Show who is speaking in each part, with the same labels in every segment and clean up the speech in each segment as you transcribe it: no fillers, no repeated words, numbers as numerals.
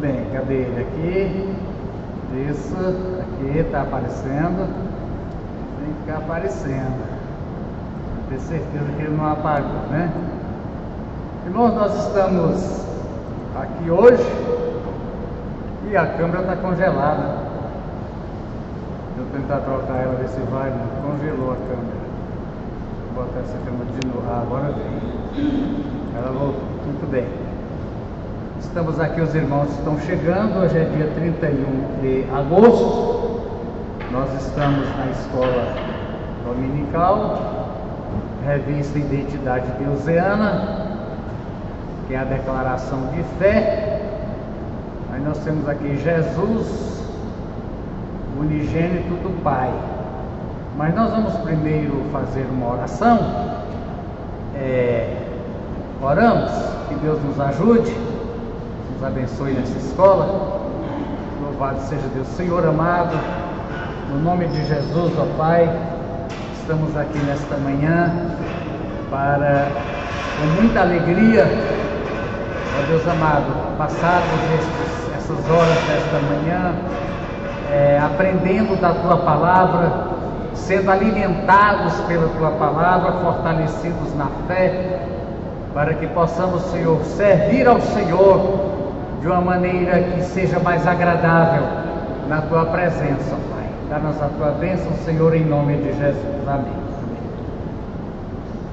Speaker 1: bem, cadê ele? Aqui. Isso, aqui está aparecendo. Tem que ficar aparecendo. Ter certeza que ele não apagou, né? Irmãos, nós estamos aqui hoje e a câmera está congelada. Vou tentar trocar ela, ver se vai, né? Congelou a câmera. Vou botar essa câmera de novo. Ah, agora vem. Ela voltou. Muito bem. Estamos aqui, os irmãos estão chegando. Hoje é dia 31 de agosto. Nós estamos na escola dominical, revista Identidade Deusiana, que é a declaração de fé. Aí nós temos aqui Jesus, unigênito do Pai. Mas nós vamos primeiro fazer uma oração. Oramos, que Deus nos ajude, nos abençoe nessa escola. Louvado seja Deus. Senhor amado, no nome de Jesus, ó Pai, estamos aqui nesta manhã para, com muita alegria, ó Deus amado, passarmos essas horas desta manhã aprendendo da Tua Palavra, sendo alimentados pela Tua Palavra, fortalecidos na fé, para que possamos, Senhor, servir ao Senhor de uma maneira que seja mais agradável na Tua presença, Pai. Dá-nos a Tua bênção, Senhor, em nome de Jesus. Amém.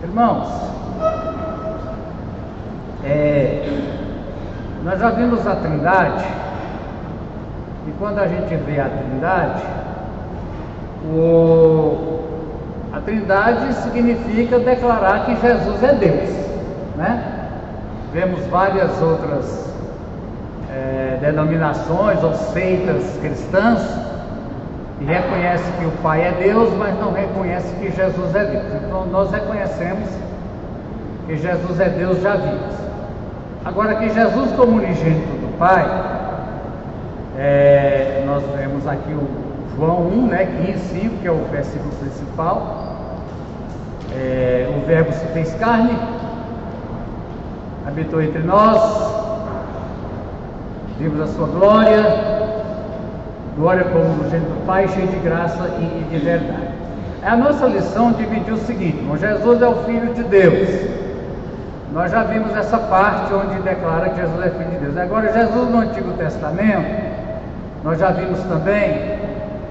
Speaker 1: Irmãos, nós já vimos a Trindade, e quando a gente vê a Trindade, a Trindade significa declarar que Jesus é Deus, né? Vemos várias outras denominações ou seitas cristãs que reconhecem que o Pai é Deus, mas não reconhecem que Jesus é Deus. Então nós reconhecemos que Jesus é Deus, já vimos. Agora, que Jesus como unigênito do Pai, nós vemos aqui o João 1, né, 15, 5, que é o versículo principal. O Verbo se fez carne, habitou entre nós, vimos a sua glória como unigênito do Pai, cheio de graça e de verdade. A nossa lição dividiu o seguinte: Jesus é o Filho de Deus. Nós já vimos essa parte onde declara que Jesus é Filho de Deus. Agora, Jesus no Antigo Testamento, nós já vimos também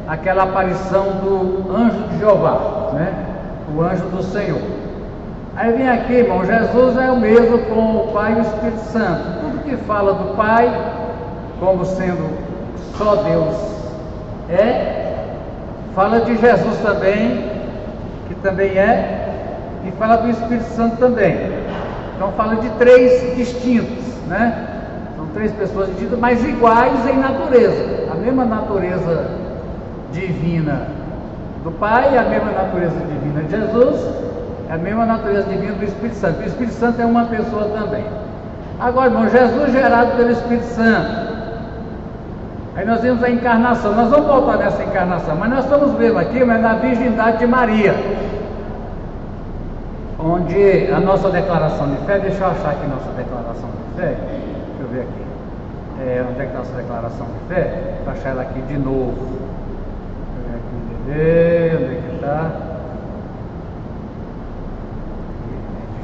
Speaker 1: aquela aparição do anjo de Jeová, né? O anjo do Senhor. Aí vem aqui, irmão, Jesus é o mesmo com o Pai e o Espírito Santo. Tudo que fala do Pai como sendo só Deus fala de Jesus também, que também e fala do Espírito Santo também. Então fala de três distintos, né? São três pessoas distintas, mas iguais em natureza. A mesma natureza divina do Pai, a mesma natureza divina de Jesus, a mesma natureza divina do Espírito Santo. O Espírito Santo é uma pessoa também. Agora, irmão, Jesus gerado pelo Espírito Santo. Aí nós vimos a encarnação. Nós vamos voltar nessa encarnação, mas nós estamos vendo aqui, mas na virgindade de Maria, onde a nossa declaração de fé, deixa eu achar aqui nossa declaração de fé, deixa eu ver aqui, onde é que está a nossa declaração de fé? Vou achar ela aqui de novo, deixa eu ver aqui, onde é que está?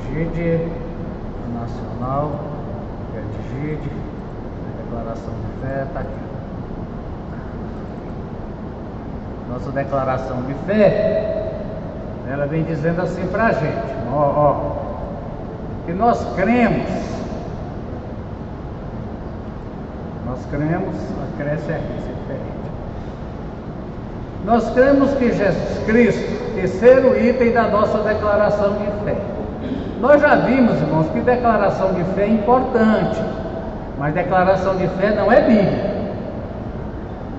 Speaker 1: Digide, nacional, digide, declaração de fé, está aqui. Nossa declaração de fé, ela vem dizendo assim para a gente, que nós cremos, cresce aqui, isso é diferente. Nós cremos que Jesus Cristo, terceiro item da nossa declaração de fé. Nós já vimos, irmãos, que declaração de fé é importante, mas declaração de fé não é Bíblia.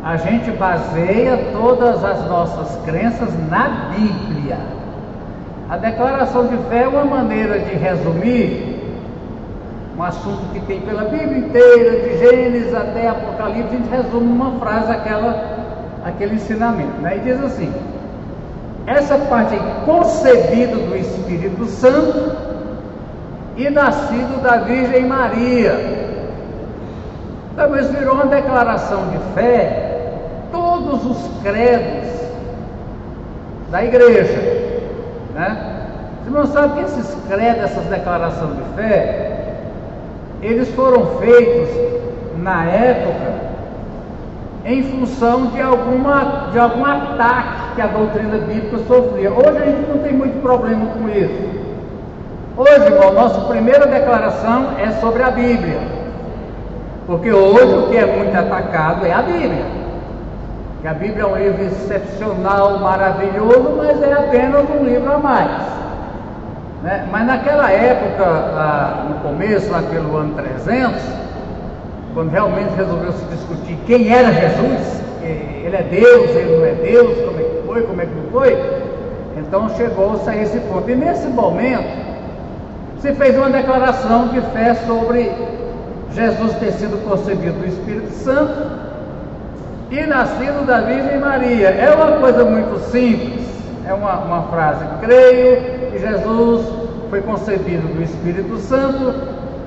Speaker 1: A gente baseia todas as nossas crenças na Bíblia. A declaração de fé é uma maneira de resumir um assunto que tem pela Bíblia inteira, de Gênesis até Apocalipse. A gente resume numa frase aquele ensinamento, né? E diz assim: essa parte aí, concebido do Espírito Santo e nascido da Virgem Maria. Então isso virou uma declaração de fé, todos os credos da igreja, né? Você não sabe que esses credos, essas declarações de fé, eles foram feitos na época em função de algum ataque que a doutrina bíblica sofria. Hoje a gente não tem muito problema com isso. Hoje, irmão, nossa primeira declaração é sobre a Bíblia, porque hoje o que é muito atacado é a Bíblia. Que a Bíblia é um livro excepcional, maravilhoso, mas é apenas um livro a mais, né? Mas naquela época, no começo, lá pelo ano 300, quando realmente resolveu se discutir quem era Jesus, ele é Deus, ele não é Deus, como é que foi, como é que não foi, então chegou-se a esse ponto. E nesse momento se fez uma declaração de fé sobre Jesus ter sido concebido do Espírito Santo e nascido da Virgem Maria. É uma coisa muito simples, é uma frase: creio que Jesus foi concebido do Espírito Santo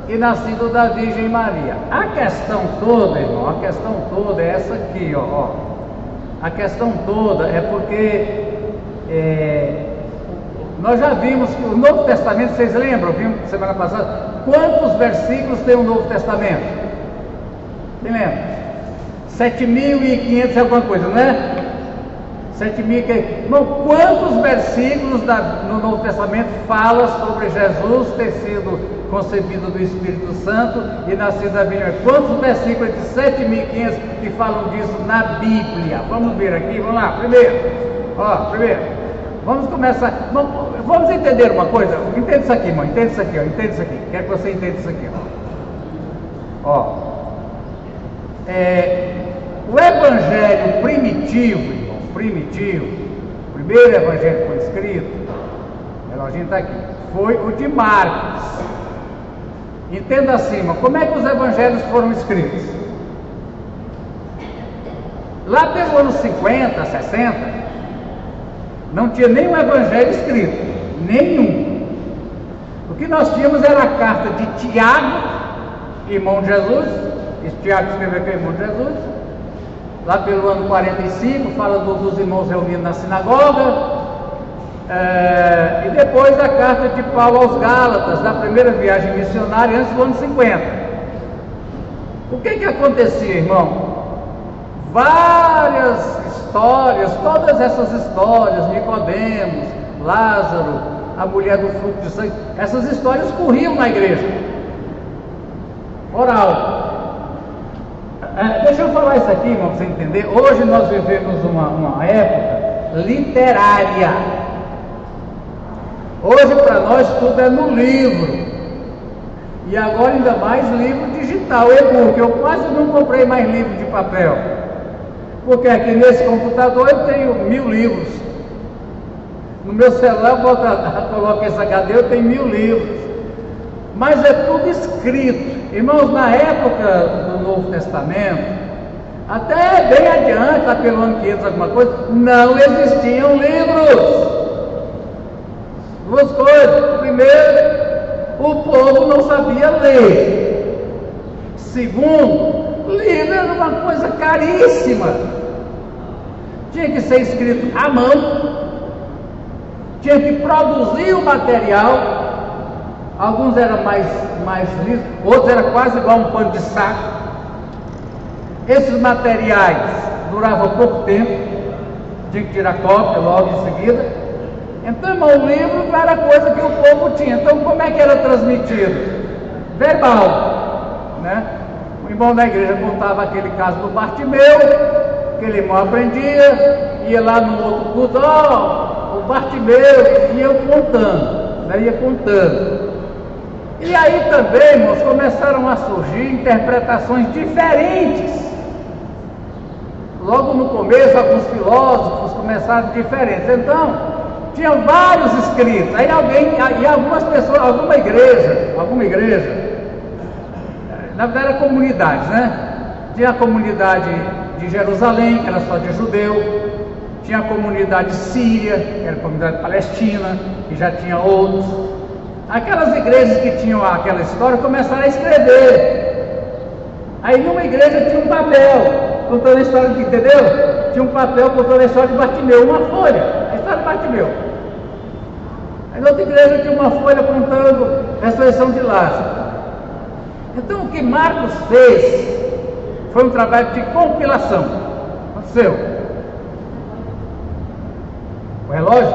Speaker 1: e nascido da Virgem Maria. A questão toda, irmão, a questão toda é essa aqui, ó. A questão toda é porque nós já vimos que o Novo Testamento, vocês lembram, vimos semana passada, quantos versículos tem o Novo Testamento? Quem lembra? 7.500 alguma coisa, não é? 7.500. Não, quantos versículos no Novo Testamento fala sobre Jesus ter sido concebido do Espírito Santo e nascido da Virgem Maria? Quantos versículos de 7.500 que falam disso na Bíblia? Vamos ver aqui, vamos lá. Primeiro, vamos começar. Vamos entender uma coisa. Entende isso aqui, irmão. Entende isso aqui, ó. Entende isso aqui. Quero que você entenda isso aqui, ó. O evangelho primitivo, irmão, o primeiro evangelho que foi escrito, o reloginho está aqui, foi o de Marcos. Entenda assim, irmão, como é que os evangelhos foram escritos? Lá pelo ano 50, 60, não tinha nenhum evangelho escrito, nenhum. O que nós tínhamos era a carta de Tiago, irmão de Jesus. Esse Tiago escreveu que é irmão de Jesus. Lá pelo ano 45, fala dos irmãos reunidos na sinagoga. E depois a carta de Paulo aos Gálatas, da primeira viagem missionária, antes do ano 50. O que acontecia, irmão? Várias histórias, todas essas histórias, Nicodemos, Lázaro, a mulher do fluxo de sangue, essas histórias corriam na igreja oral. Deixa eu falar isso aqui, irmão, para você entender. Hoje nós vivemos uma época literária. Hoje para nós tudo é no livro. E agora ainda mais livro digital, e-book. Eu quase não comprei mais livro de papel, porque aqui nesse computador eu tenho 1000 livros. No meu celular eu coloco esse HD, eu tenho 1000 livros. Mas é tudo escrito. Irmãos, na época do Novo Testamento, até bem adiante, lá pelo ano 500 alguma coisa, não existiam livros. Duas coisas: primeiro, o povo não sabia ler. Segundo, livro era uma coisa caríssima, tinha que ser escrito à mão, tinha que produzir o material. Alguns eram mais lisos, outros eram quase igual um pano de saco. Esses materiais duravam pouco tempo, tinha que tirar cópia logo em seguida. Então, irmão, o livro não era coisa que o povo tinha. Então, como é que era transmitido? Verbal, né? O irmão da igreja contava aquele caso do Bartimeu, aquele irmão aprendia, ia lá no outro culto, o Bartimeu, ia contando, né? Ia contando. E aí também, irmãos, começaram a surgir interpretações diferentes. Logo no começo, alguns filósofos começaram diferentes. Então, tinha vários escritos. Aí algumas pessoas, alguma igreja, na verdade era comunidades, né? Tinha a comunidade de Jerusalém, que era só de judeu. Tinha a comunidade síria, que era a comunidade palestina, que já tinha outros. Aquelas igrejas que tinham aquela história começaram a escrever. Aí numa igreja tinha um papel contando a história de, entendeu? Tinha um papel contando a história de Bartimeu, uma folha, a história de Bartimeu. Aí na outra igreja tinha uma folha contando a ressurreição de Lázaro. Então o que Marcos fez foi um trabalho de compilação. Aconteceu. O relógio?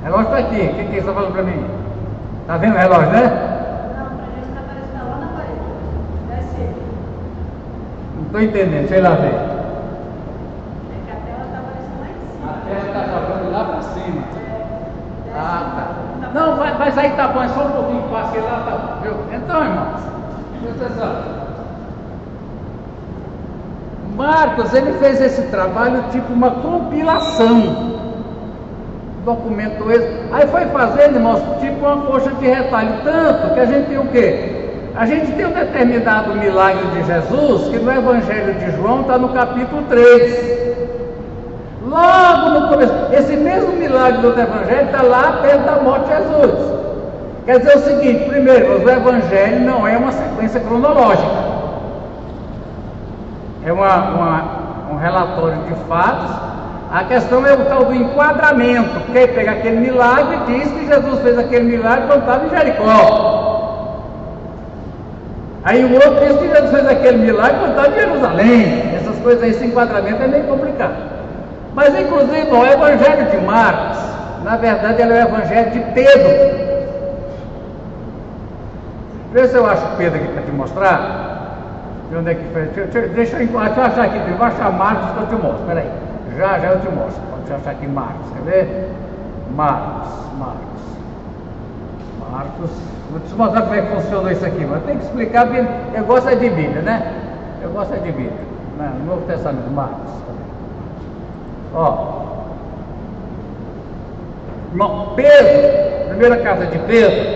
Speaker 1: O relógio está aqui. O que está falando para mim? Está vendo o relógio, né?
Speaker 2: Não, para a gente está aparecendo lá na parede. Desce ele.
Speaker 1: Não estou entendendo, sei lá ver.
Speaker 2: É que a tela está aparecendo lá em cima.
Speaker 1: A tela está jogando lá para cima.
Speaker 2: Desce.
Speaker 1: Ah, tá. Não, mas aí tá bom, é só um pouquinho que passei lá, tá bom, viu? Então, irmãos, presta atenção. Marcos, ele fez esse trabalho tipo uma compilação. Documentou esse. Aí foi fazendo, irmãos, tipo uma coxa de retalho. Tanto que a gente tem o quê? A gente tem um determinado milagre de Jesus, que no Evangelho de João está no capítulo 3. Logo no começo, esse mesmo milagre do Evangelho está lá perto da morte de Jesus. Quer dizer o seguinte: primeiro, o Evangelho não é uma sequência cronológica, é um relatório de fatos. A questão é o tal do enquadramento. Quem pega aquele milagre diz que Jesus fez aquele milagre quando estava em Jericó. Aí o outro diz que Jesus fez aquele milagre quando estava em Jerusalém. Essas coisas aí, esse enquadramento é meio complicado. Mas inclusive o Evangelho de Marcos, na verdade, ele é o Evangelho de Pedro. Vê se eu acho Pedro aqui para te mostrar. De onde é que foi? Deixa eu achar aqui, eu vou achar Marcos que eu te mostro. Espera aí. Já eu te mostro. Pode achar aqui Marcos, quer ver? Marcos. Vou te mostrar como é que funciona isso aqui, mas tem que explicar bem. Eu gosto de Bíblia, né? Eu gosto de Bíblia. No Novo Testamento, Marcos. Ó. Irmão, Pedro, primeira carta de Pedro,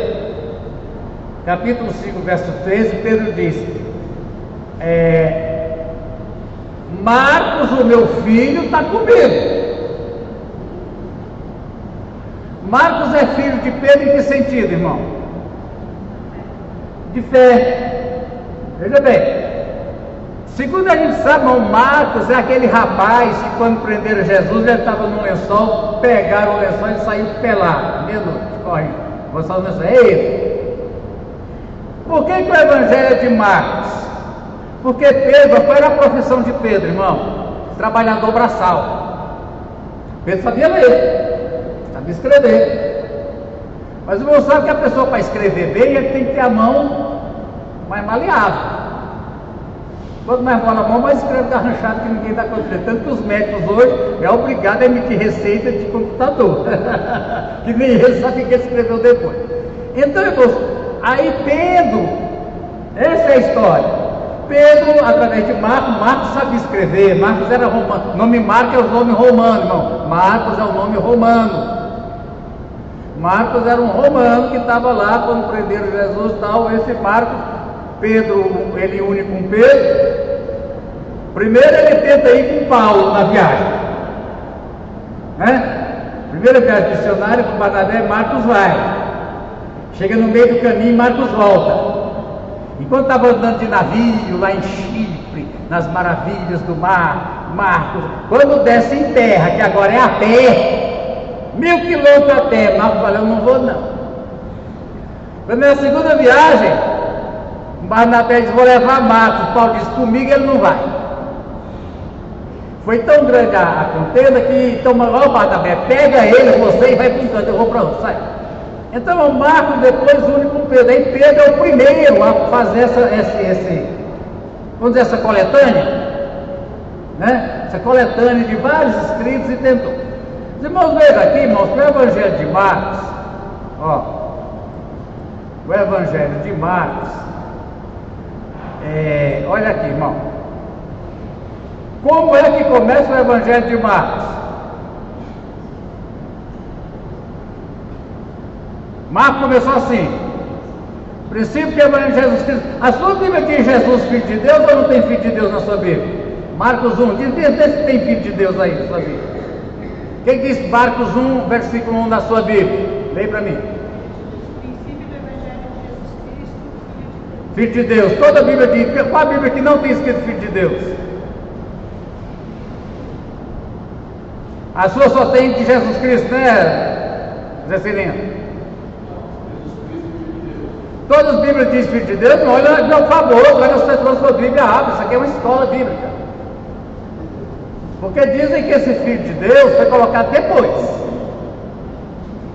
Speaker 1: capítulo 5, verso 13, Pedro diz: Marcos, o meu filho, está comigo. Marcos é filho de Pedro em que sentido, irmão? De fé. Veja bem. Segundo a gente sabe, irmão, Marcos é aquele rapaz que quando prenderam Jesus, ele estava num lençol, pegaram o lençol e saiu pelado. Meia-noite, corre. Vou só no lençol. É ele. Por que o Evangelho é de Marcos? Porque Pedro, qual era a profissão de Pedro, irmão? Trabalhador braçal. Pedro sabia ler, sabia escrever. Mas o irmão sabe que a pessoa, para escrever bem, ele tem que ter a mão mais maleável. Quanto mais bola a mão, mais escreve arranchado que ninguém dá conta. Tanto que os médicos hoje é obrigado a emitir receita de computador. Que nem ele sabe o que escreveu depois. Então, irmãos, aí Pedro, essa é a história. Pedro, através de Marcos sabia escrever. Marcos era romano. O nome Marcos é o nome romano, irmão. Marcos é o nome romano. Marcos era um romano que estava lá quando prenderam Jesus e tal. Esse Marcos, Pedro, ele une com Pedro. Primeiro ele tenta ir com Paulo na viagem, né? Primeira viagem missionária com Barnabé, Marcos vai. Chega no meio do caminho, Marcos volta. Enquanto estava andando de navio lá em Chipre, nas maravilhas do mar, Marcos, quando desce em terra, que agora é a pé, 1000 quilômetros a pé, Marcos falou: eu não vou não. Quando é a segunda viagem, Barnabé diz: vou levar Marcos. Paulo diz: comigo ele não vai. Foi tão grande a contenda que então o Barnabé pega ele, você, e vai para um canto, eu vou para outro, sai. Então o Marcos depois une com Pedro. Aí Pedro é o primeiro a fazer vamos dizer, essa coletânea, né? Essa coletânea de vários escritos e tentou. Os irmãos vejam aqui, irmãos, que o Evangelho de Marcos, ó, o Evangelho de Marcos, olha aqui, irmão, como é que começa o Evangelho de Marcos? Marcos começou assim: princípio que é Jesus Cristo. A sua Bíblia tem Jesus, filho de Deus, ou não tem filho de Deus na sua Bíblia? Marcos 1, diz se tem filho de Deus aí na sua Bíblia. Quem diz Marcos 1, versículo 1 da sua Bíblia? Leia para mim.
Speaker 2: Princípio do Evangelho de Jesus Cristo, filho de Deus.
Speaker 1: Filho de Deus. Toda a Bíblia diz. Qual a Bíblia que não tem escrito Filho de Deus? A sua só tem de Jesus Cristo, né, Zé Cirino? Todas as Bíblias dizem Filho de Deus. Não, olha, meu favor, olha as pessoas com a Bíblia abre. Isso aqui é uma escola bíblica. Porque dizem que esse Filho de Deus foi colocado depois.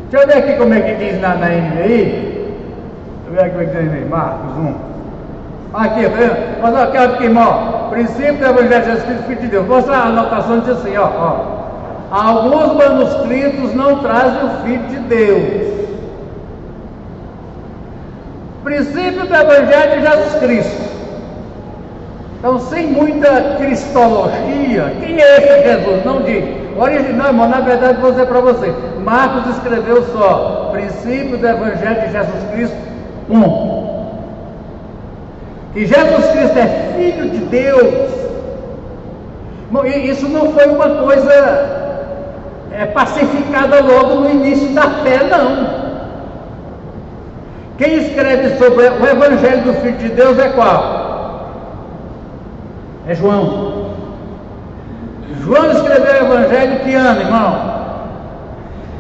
Speaker 1: Deixa eu ver aqui como é que diz na NVI. Deixa eu ver aqui como é que diz na NVI. Marcos 1. Aqui, tá vendo? Mas aqui, irmão. Princípio do Evangelho de Jesus Cristo, Filho de Deus. Mostra a anotação, diz assim, ó. Alguns manuscritos não trazem o Filho de Deus. Princípio do Evangelho de Jesus Cristo. Então, sem muita cristologia, quem é esse Jesus? Não diz. Original, irmão, na verdade, vou dizer para você. Marcos escreveu só Princípio do Evangelho de Jesus Cristo 1. Que Jesus Cristo é Filho de Deus. Bom, isso não foi uma coisa pacificada logo no início da fé, não. Quem escreve sobre o Evangelho do Filho de Deus é qual? É João. João escreveu o Evangelho que ano, irmão?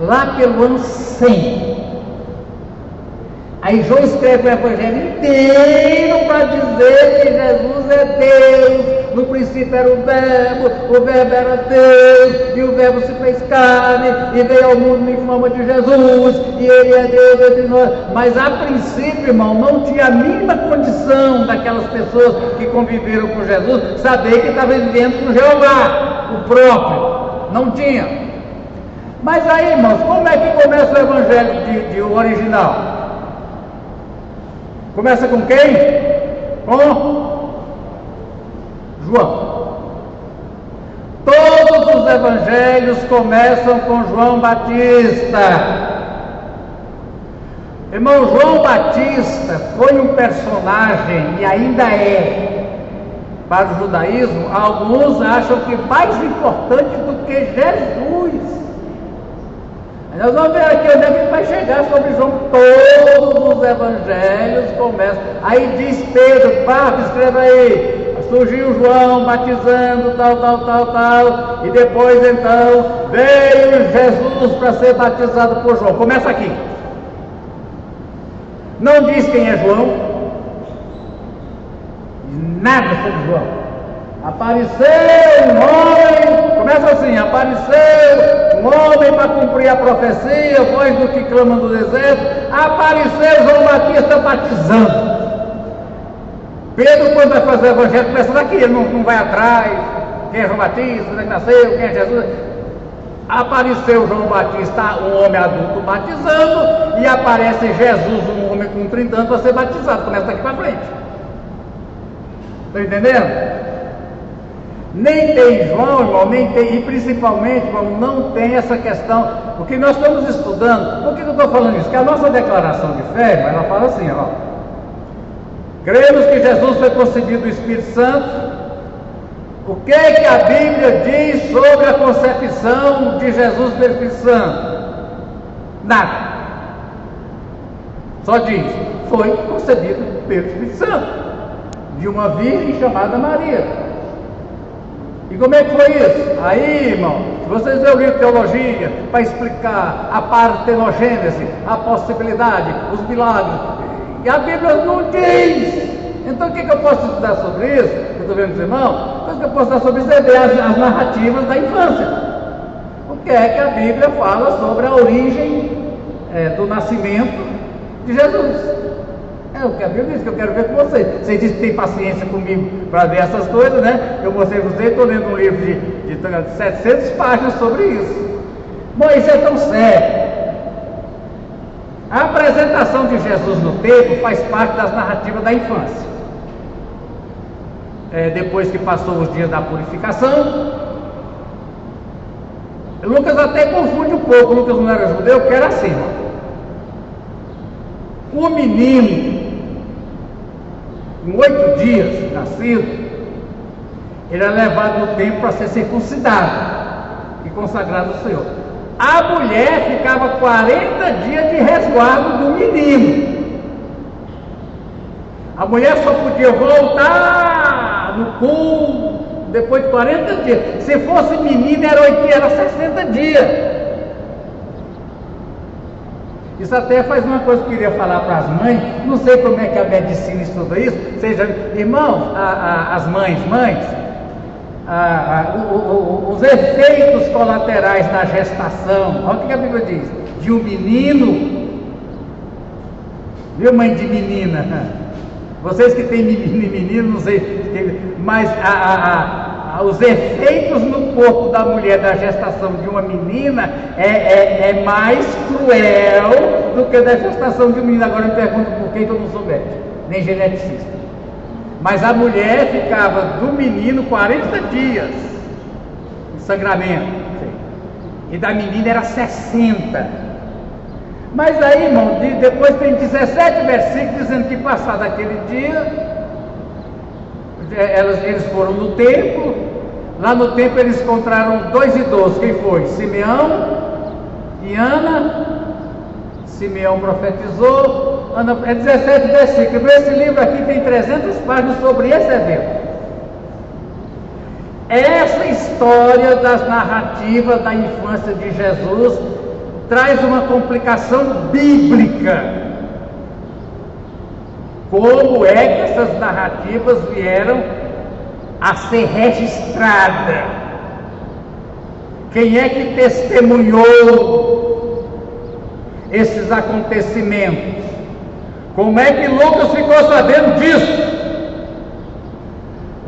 Speaker 1: Lá pelo ano 100. Aí João escreve o Evangelho inteiro para dizer que Jesus é Deus. No princípio era o Verbo era Deus, e o Verbo se fez carne, e veio ao mundo em forma de Jesus, e Ele é Deus entre nós. Mas a princípio, irmão, não tinha a mínima condição daquelas pessoas que conviveram com Jesus saber que estava vivendo com Jeová, o próprio. Não tinha. Mas aí, irmãos, como é que começa o Evangelho de original? Começa com quem? Com João. Todos os evangelhos começam com João Batista. Irmão, João Batista foi um personagem, e ainda é, para o judaísmo, alguns acham que mais importante do que Jesus. Nós vamos ver aqui onde é que vai chegar sobre João. Todos os evangelhos começam. Aí diz Pedro, Papa, escreva aí. Surgiu João batizando, tal. E depois então veio Jesus para ser batizado por João. Começa aqui. Não diz quem é João. Nada sobre João. Apareceu um homem, começa assim, apareceu um homem para cumprir a profecia, voz do que clama do deserto, apareceu João Batista batizando. Pedro, quando vai fazer o evangelho, começa daqui, ele não vai atrás, quem é João Batista, onde é que nasceu, quem é Jesus. Apareceu João Batista, um homem adulto batizando, e aparece Jesus, um homem com 30 anos, para ser batizado, começa daqui para frente. Está entendendo? Nem tem João, irmão, nem tem, e principalmente, irmão, não tem essa questão, o que nós estamos estudando. Por que eu estou falando isso? Porque a nossa declaração de fé, irmão, ela fala assim, ó: cremos que Jesus foi concebido do Espírito Santo. O que a Bíblia diz sobre a concepção de Jesus pelo Espírito Santo? Nada. Só diz, foi concebido pelo Espírito Santo, de uma virgem chamada Maria. E como é que foi isso? Aí, irmão, se vocês lerem o livro de teologia para explicar a partenogênese, a possibilidade, os milagres, e a Bíblia não diz. Então o que eu posso estudar sobre isso? Eu estou vendo os irmãos, o que eu posso estudar sobre isso é ver as narrativas da infância. O que é que a Bíblia fala sobre a origem do nascimento de Jesus? É o que a Bíblia diz, que eu quero ver com vocês. Vocês dizem que tem paciência comigo para ver essas coisas, né? Eu mostrei para vocês, estou lendo um livro de 700 páginas sobre isso. Bom, isso é tão sério. A apresentação de Jesus no templo faz parte das narrativas da infância. Depois que passou os dias da purificação, Lucas até confunde um pouco. Lucas não era judeu, que era assim, ó. O menino, com 8 dias nascido, ele é levado no templo para ser circuncidado e consagrado ao Senhor. A mulher ficava 40 dias de resguardo do menino. A mulher só podia voltar no culto depois de 40 dias. Se fosse menina, era 60 dias. Isso até faz uma coisa que eu queria falar para as mães. Não sei como é que a medicina estuda isso. Seja, irmãos, as mães, os efeitos colaterais na gestação. Olha o que a Bíblia diz: de um menino, viu, mãe de menina? Vocês que têm menino e menino, não sei, mas os efeitos no corpo da mulher da gestação de uma menina é mais cruel do que da gestação de um menino. Agora eu me pergunto por que eu não sou médico, nem geneticista. Mas a mulher ficava do menino 40 dias em sangramento, e da menina era 60. Mas aí, irmão, depois tem 17 versículos dizendo que passado aquele dia, eles foram no templo. Lá no templo eles encontraram 2 idosos. Quem foi? Simeão e Ana. Simeão profetizou. Ana, 17 versículos. Esse livro aqui tem 300 páginas sobre esse evento. Essa história das narrativas da infância de Jesus traz uma complicação bíblica. Como é que essas narrativas vieram a ser registradas? Quem é que testemunhou esses acontecimentos? Como é que Lucas ficou sabendo disso?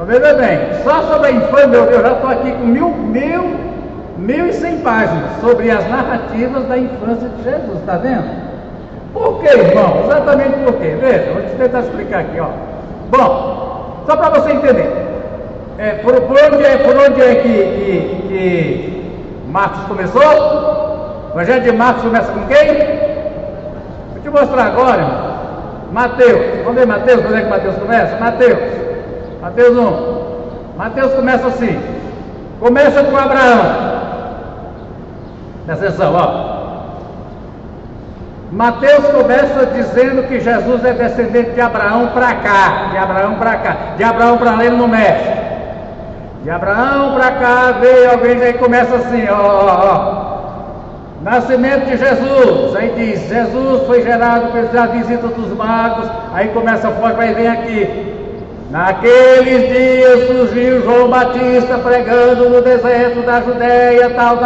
Speaker 1: Veja bem, só sobre a infância, eu já estou aqui com 1.100 páginas sobre as narrativas da infância de Jesus, está vendo? Por quê, irmão? Exatamente por quê? Veja, vou te tentar explicar aqui, ó. Bom, só para você entender, por onde é que Marcos começou? O Evangelho de Marcos começa com quem? Vou te mostrar agora, irmão. Mateus, vamos ver Mateus, quando é que Mateus começa? Mateus 1. Mateus começa assim, começa com Abraão. Presta atenção, ó. Mateus começa dizendo que Jesus é descendente de Abraão para cá, de Abraão para lá ele não mexe. De Abraão para cá veio alguém, aí começa assim, ó. Nascimento de Jesus, aí diz, Jesus foi gerado pela visita dos magos, aí começa forte, vai vem aqui. Naqueles dias surgiu João Batista pregando no deserto da Judéia, tal,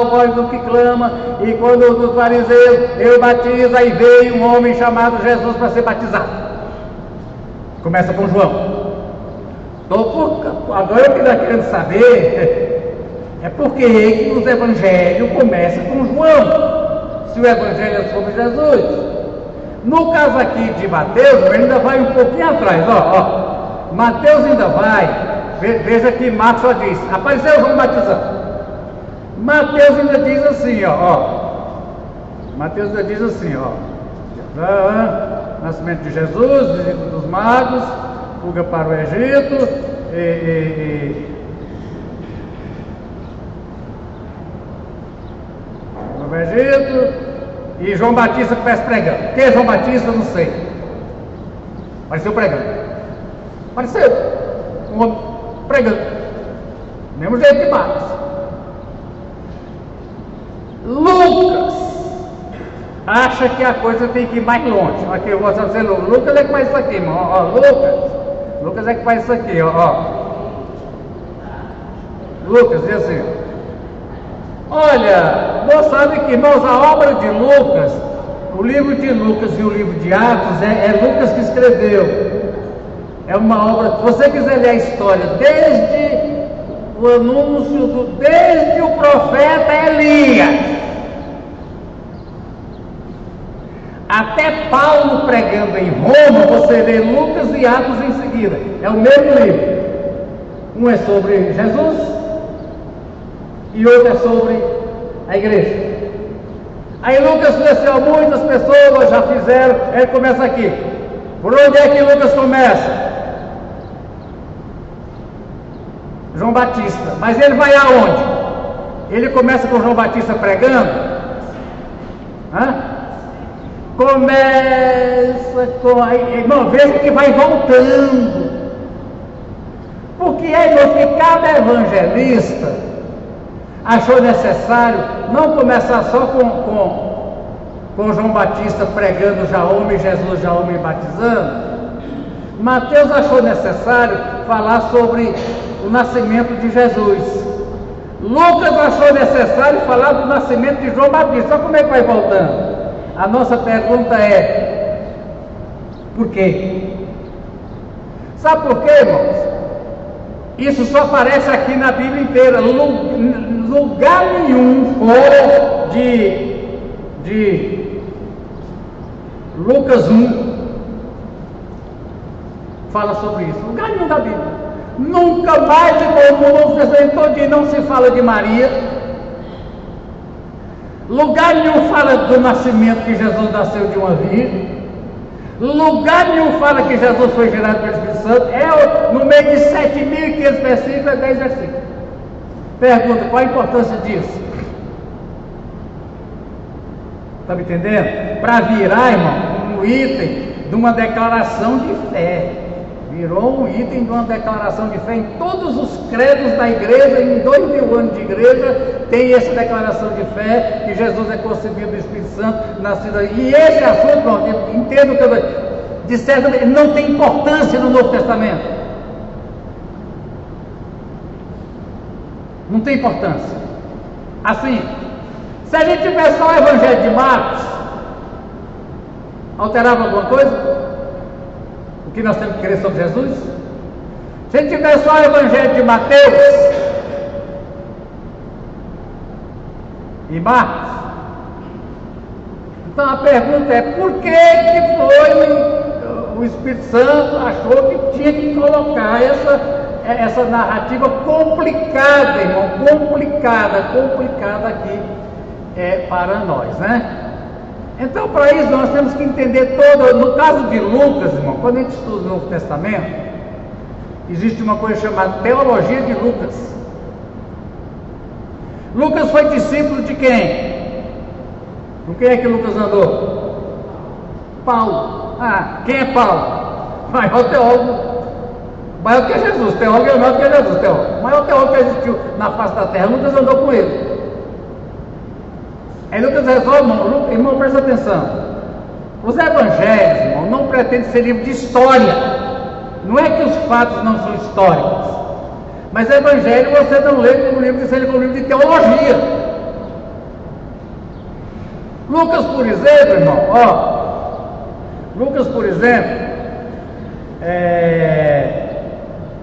Speaker 1: voz do que clama, e quando os fariseus, eu batizo, aí veio um homem chamado Jesus para ser batizado. Começa com João. Agora eu estou querendo saber, é porque os evangelhos começam com João, se o evangelho é sobre Jesus. No caso aqui de Mateus, ele ainda vai um pouquinho atrás, ó. Mateus ainda vai, veja que Marcos só diz, apareceu João batizando. Mateus ainda diz assim, Mateus ainda diz assim, nascimento de Jesus, visita dos magos, fuga para o Egito, e João Batista começa pregando. Quem é João Batista? Não sei. Apareceu pregando. Apareceu um homem pregando, do mesmo jeito que Marcos. Lucas acha que a coisa tem que ir mais longe. Aqui eu vou mostrar para você, Lucas é que faz isso aqui, irmão. Lucas é que faz isso aqui, Lucas diz assim, olha, nós sabemos que, irmãos, a obra de Lucas, o livro de Lucas e o livro de Atos, é Lucas que escreveu. É uma obra, se você quiser ler a história, desde o anúncio, desde o profeta Elias, até Paulo pregando em Roma, você lê Lucas e Atos em seguida. É o mesmo livro. Um é sobre Jesus e outro é sobre a igreja. Aí Lucas diz assim, muitas pessoas já fizeram, ele começa aqui. Por onde é que Lucas começa? João Batista. Mas ele vai aonde? Ele começa com João Batista pregando? Começa com... Irmão, veja que vai voltando. Porque é, irmão, que cada evangelista achou necessário não começar só com João Batista pregando já homem, Jesus já homem batizando. Mateus achou necessário falar sobre o nascimento de Jesus. Lucas achou necessário falar do nascimento de João Batista. Só como é que vai voltando? A nossa pergunta é: por quê? Sabe por quê, irmãos? Isso só aparece aqui na Bíblia inteira. Lugar nenhum fora de Lucas 1 fala sobre isso. Lugar nenhum da Bíblia. Nunca mais, no Novo Testamento todinho não se fala de Maria. Lugar nenhum fala do nascimento, que Jesus nasceu de uma virgem. Lugar nenhum fala que Jesus foi gerado pelo Espírito Santo. No meio de 7.500 versículos, é 10 versículos. Pergunta, qual a importância disso? Está me entendendo? Para virar, irmão, um item de uma declaração de fé. Virou um item de uma declaração de fé. Em todos os credos da igreja, em 2000 anos de igreja, tem essa declaração de fé, que Jesus é concebido do Espírito Santo, nascido aí. E esse assunto, pronto, entendo o que eu disser, não tem importância no Novo Testamento. Não tem importância. Assim, se a gente tivesse só o Evangelho de Marcos, alterava alguma coisa? O que nós temos que crer sobre Jesus? Se a gente tivesse só o Evangelho de Mateus e Marcos, então a pergunta é: por que foi o Espírito Santo achou que tinha que colocar essa narrativa complicada, irmão, complicada aqui para nós, né? Então, para isso, nós temos que entender no caso de Lucas, irmão, quando a gente estuda o Novo Testamento, existe uma coisa chamada teologia de Lucas. Lucas foi discípulo de quem? Com quem é que Lucas andou? Paulo. Quem é Paulo? Maior teólogo, maior que Jesus. Teólogo é maior que Jesus. Teólogo. O maior teólogo que existiu na face da terra. Lucas andou com ele. Aí Lucas resolve, irmão, presta atenção. Os evangelhos, irmão, não pretendem ser livro de história. Não é que os fatos não são históricos, mas evangelho você não lê como livro de história, como livro de teologia. Lucas, por exemplo, irmão, Lucas, por exemplo,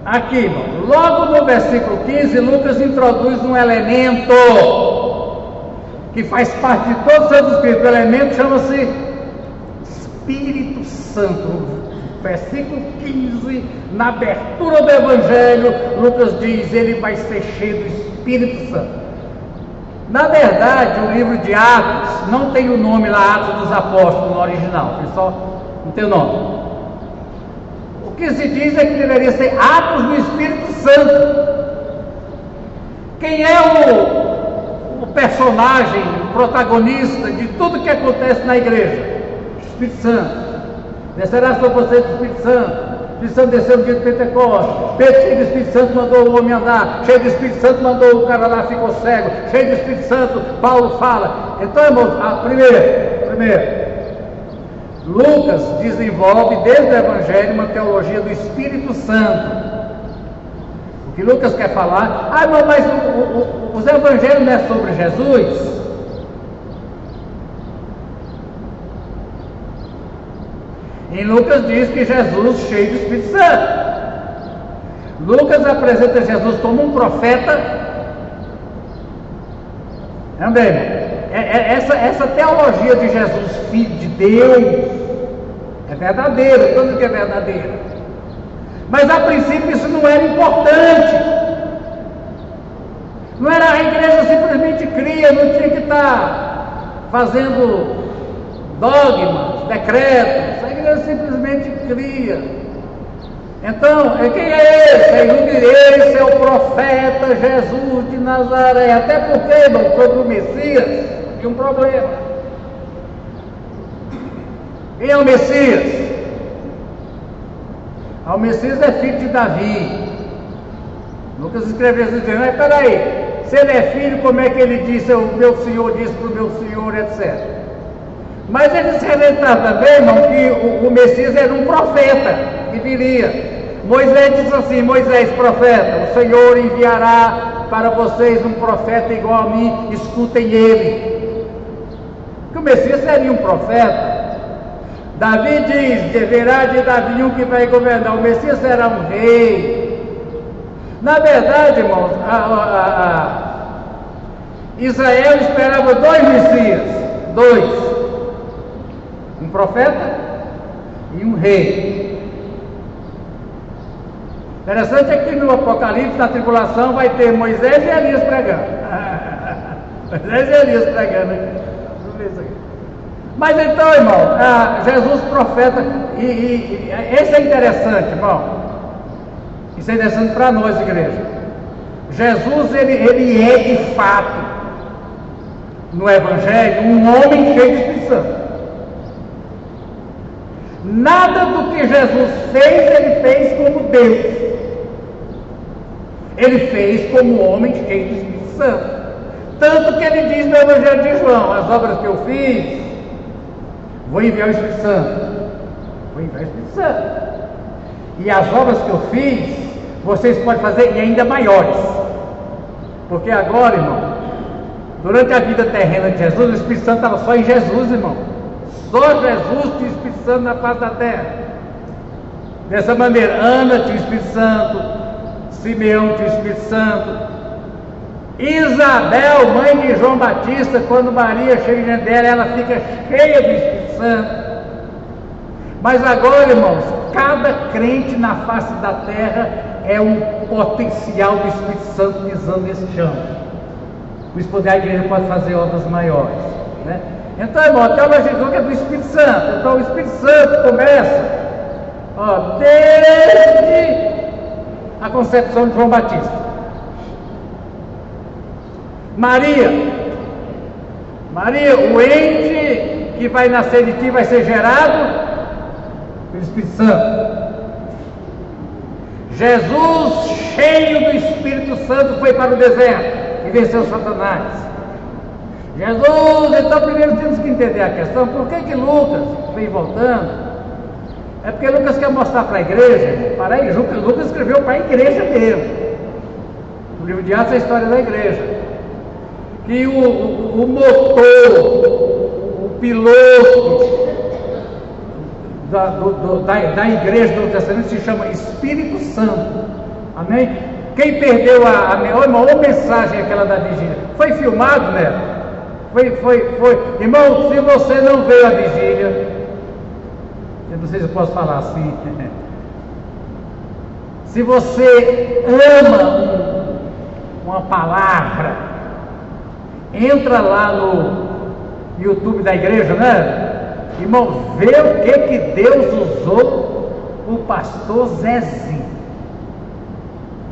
Speaker 1: aqui, irmão, logo no versículo 15, Lucas introduz um elemento que faz parte de todos os Santos Espíritos. O elemento chama-se Espírito Santo. Versículo 15, na abertura do Evangelho, Lucas diz: ele vai ser cheio do Espírito Santo. Na verdade, o livro de Atos não tem o nome lá, Atos dos Apóstolos, no original, só não tem o nome. O que se diz é que deveria ser Atos do Espírito Santo. Quem é o personagem, o protagonista de tudo que acontece na igreja? Espírito Santo. Descerá sobre vocês do Espírito Santo. O Espírito Santo desceu no dia de Pentecostes. Pedro, cheio do Espírito Santo, mandou o homem andar. Cheio do Espírito Santo, mandou o cara lá, ficou cego. Cheio do Espírito Santo, Paulo fala. Então, irmãos, primeiro, Lucas desenvolve desde o Evangelho uma teologia do Espírito Santo. O que Lucas quer falar? Irmão, mas os Evangelhos não é sobre Jesus? Em Lucas diz que Jesus cheio do Espírito Santo. Lucas apresenta Jesus como um profeta. Também. Essa teologia de Jesus, filho de Deus, é verdadeira, tudo que é verdadeiro. Mas a princípio isso não era importante. Não era, a igreja simplesmente cria, não tinha que estar fazendo dogmas, decretos. A igreja simplesmente cria. Então, quem é esse? Esse é o profeta Jesus de Nazaré. Até porque, irmão, sobre o Messias tinha um problema. Quem é o Messias? O Messias é filho de Davi. Lucas escreveu isso dizendo, mas peraí, se ele é filho, como é que ele disse, o meu senhor disse para o meu senhor, etc. Mas ele se relembrar também, irmão, que o Messias era um profeta que viria. Moisés diz assim, Moisés, profeta, o Senhor enviará para vocês um profeta igual a mim, escutem ele. Que o Messias seria um profeta. Davi diz, deverá de Davi um que vai governar, o Messias será um rei. Na verdade, irmãos, Israel esperava dois Messias, dois. Um profeta e um rei. Interessante é que no Apocalipse, na tribulação, vai ter Moisés e Elias pregando. Moisés e Elias pregando aqui. Vamos ver isso aqui. Mas então, irmão, Jesus profeta, e esse é interessante, irmão. Isso é interessante para nós, igreja. Jesus, ele é de fato, no Evangelho, um homem cheio de Espírito Santo. Nada do que Jesus fez, ele fez como Deus. Ele fez como homem cheio de Espírito Santo. Tanto que ele diz no Evangelho de João, as obras que eu fiz, vou enviar o Espírito Santo. Vou enviar o Espírito Santo. E as obras que eu fiz, vocês podem fazer e ainda maiores. Porque agora, irmão, durante a vida terrena de Jesus, o Espírito Santo estava só em Jesus, irmão. Só Jesus tinha o Espírito Santo na face da terra. Dessa maneira, Ana tinha o Espírito Santo, Simeão tinha o Espírito Santo, Isabel, mãe de João Batista, quando Maria chega diante dela, ela fica cheia do Espírito Santo. Mas agora, irmãos, cada crente na face da terra é um potencial do Espírito Santo pisando nesse chão. Por isso, poder a igreja pode fazer obras maiores, né? Então, irmão, a teologia que é do Espírito Santo. Então, o Espírito Santo começa, desde a concepção de João Batista. Maria, o ente que vai nascer de ti vai ser gerado pelo Espírito Santo. Jesus, cheio do Espírito Santo, foi para o deserto e venceu Satanás. Jesus, então primeiro temos que entender a questão, por que Lucas vem voltando? É porque Lucas quer mostrar para a igreja, Lucas escreveu para a igreja mesmo. O livro de Atos é a história da igreja. Que o motor, o piloto da igreja do Novo Testamento se chama Espírito Santo. Amém? Quem perdeu a maior mensagem aquela da vigília? Foi filmado, né? Foi. Irmão, se você não veio à vigília, eu não sei se eu posso falar assim. Se você ama uma palavra, entra lá no YouTube da igreja, né? Irmão, vê o que Deus usou o pastor Zezinho.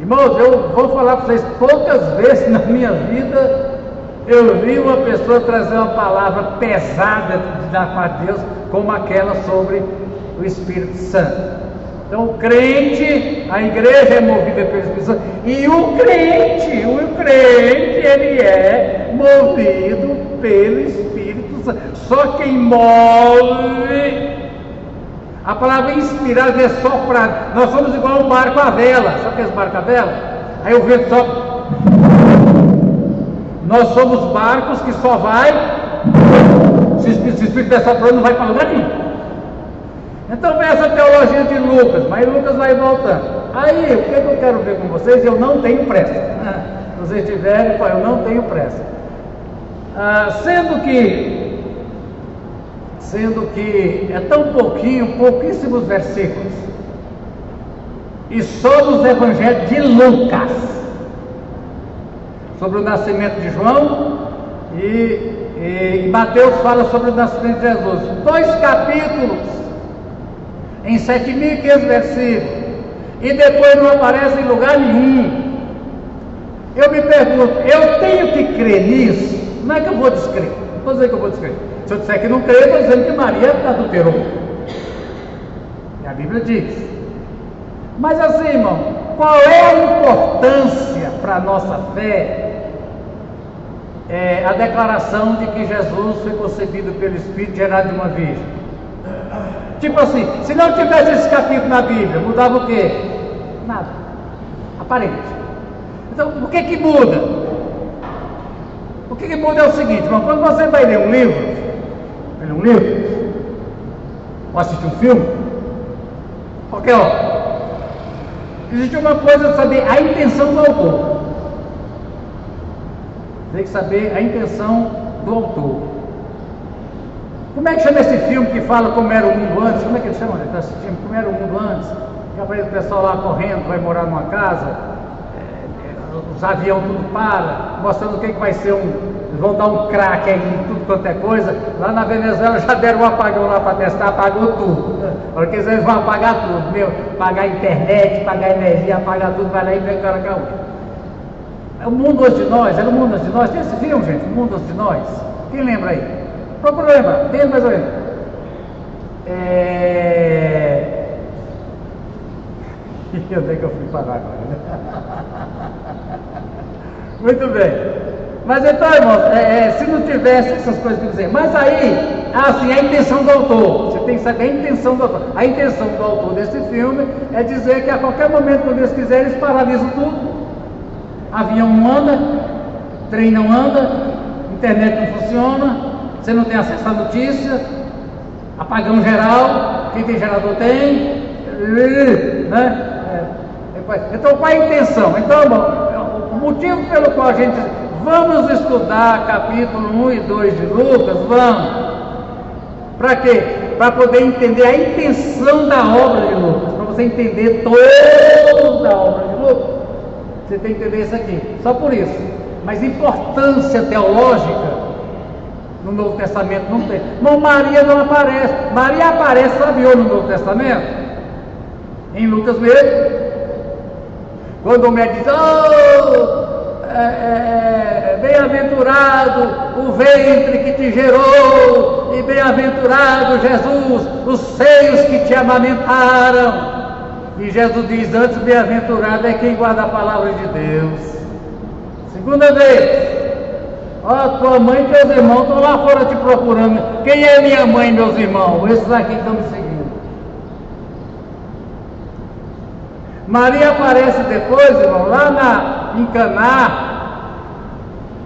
Speaker 1: Irmãos, eu vou falar para vocês, poucas vezes na minha vida eu vi uma pessoa trazer uma palavra pesada da parte de Deus, como aquela sobre o Espírito Santo. Então o crente, a igreja é movida pelo Espírito Santo, e o crente, ele é movido pelo Espírito Santo. Só quem move, a palavra inspirada é soprar. Nós somos igual um barco à vela. Sabe o que é esse barco à vela? Aí o vento sopra. Nós somos barcos que só vai, se o Espírito estiver soprando, não vai para lugar nenhum. Então vem essa teologia de Lucas, mas Lucas vai voltando. Aí, o que eu quero ver com vocês? Eu não tenho pressa. Se vocês tiverem, eu não tenho pressa. Sendo que é tão pouquíssimos versículos, e só nos evangelhos de Lucas, sobre o nascimento de João, e Mateus fala sobre o nascimento de Jesus. 2 capítulos, em 7.500 versículos, e depois não aparece em lugar nenhum. Eu me pergunto, eu tenho que crer nisso? Como é que eu vou Vou dizer que eu vou descrever. Se eu disser que não creio, eu estou dizendo que Maria adulterou. E a Bíblia diz. Mas assim, irmão, qual é a importância para a nossa fé? É a declaração de que Jesus foi concebido pelo Espírito, gerado de uma virgem. Tipo assim, se não tivesse esse capítulo na Bíblia, mudava o quê? Nada. Aparente. Então, o que muda? O que muda é o seguinte, irmão, quando você vai ler um livro, ou assistir um filme, qualquer hora, existe uma coisa de saber a intenção do autor. Tem que saber a intenção do autor. Como é que chama esse filme que fala como era o mundo antes? Como é que ele chama? Ele está assistindo como era o mundo antes? Que aparece o pessoal lá correndo, vai morar numa casa, os aviões tudo para, mostrando o que vai ser eles vão dar um crack aí em tudo quanto é coisa. Lá na Venezuela já deram um apagão lá para testar, apagou tudo. Porque eles vão apagar tudo, apagar a internet, apagar a energia, apagar tudo, vai lá e vem o cara cá. É o mundo antes de nós, era o mundo antes de nós. Tem esse filme, gente, o mundo antes de nós. Quem lembra aí? Procura lembrar, tem mais ou menos. Onde é que eu fui parar agora, né? Muito bem. Mas então, irmãos, se não tivesse essas coisas que eu dizer, mas aí, assim, a intenção do autor, você tem que saber a intenção do autor. A intenção do autor desse filme é dizer que a qualquer momento, quando eles quiserem, eles paralisam tudo. Avião não anda, trem não anda, internet não funciona, você não tem acesso à notícia, apagão geral, quem tem gerador tem, né? Então qual é a intenção? Então, o motivo pelo qual a gente vamos estudar capítulo 1 e 2 de Lucas, vamos. Para quê? Para poder entender a intenção da obra de Lucas, para você entender toda a obra de Lucas. Você tem que entender isso aqui, só por isso. Mas importância teológica no Novo Testamento não tem. Não, Maria não aparece. Maria aparece, sabe onde no Novo Testamento? Em Lucas mesmo. Quando o médico diz, bem-aventurado o ventre que te gerou, e bem-aventurado Jesus, os seios que te amamentaram. E Jesus diz, antes bem-aventurado é quem guarda a palavra de Deus. Segunda vez, tua mãe e teus irmãos estão lá fora te procurando. Quem é minha mãe e meus irmãos? Esses aqui estão me seguindo. Maria aparece depois, irmão, lá em Caná,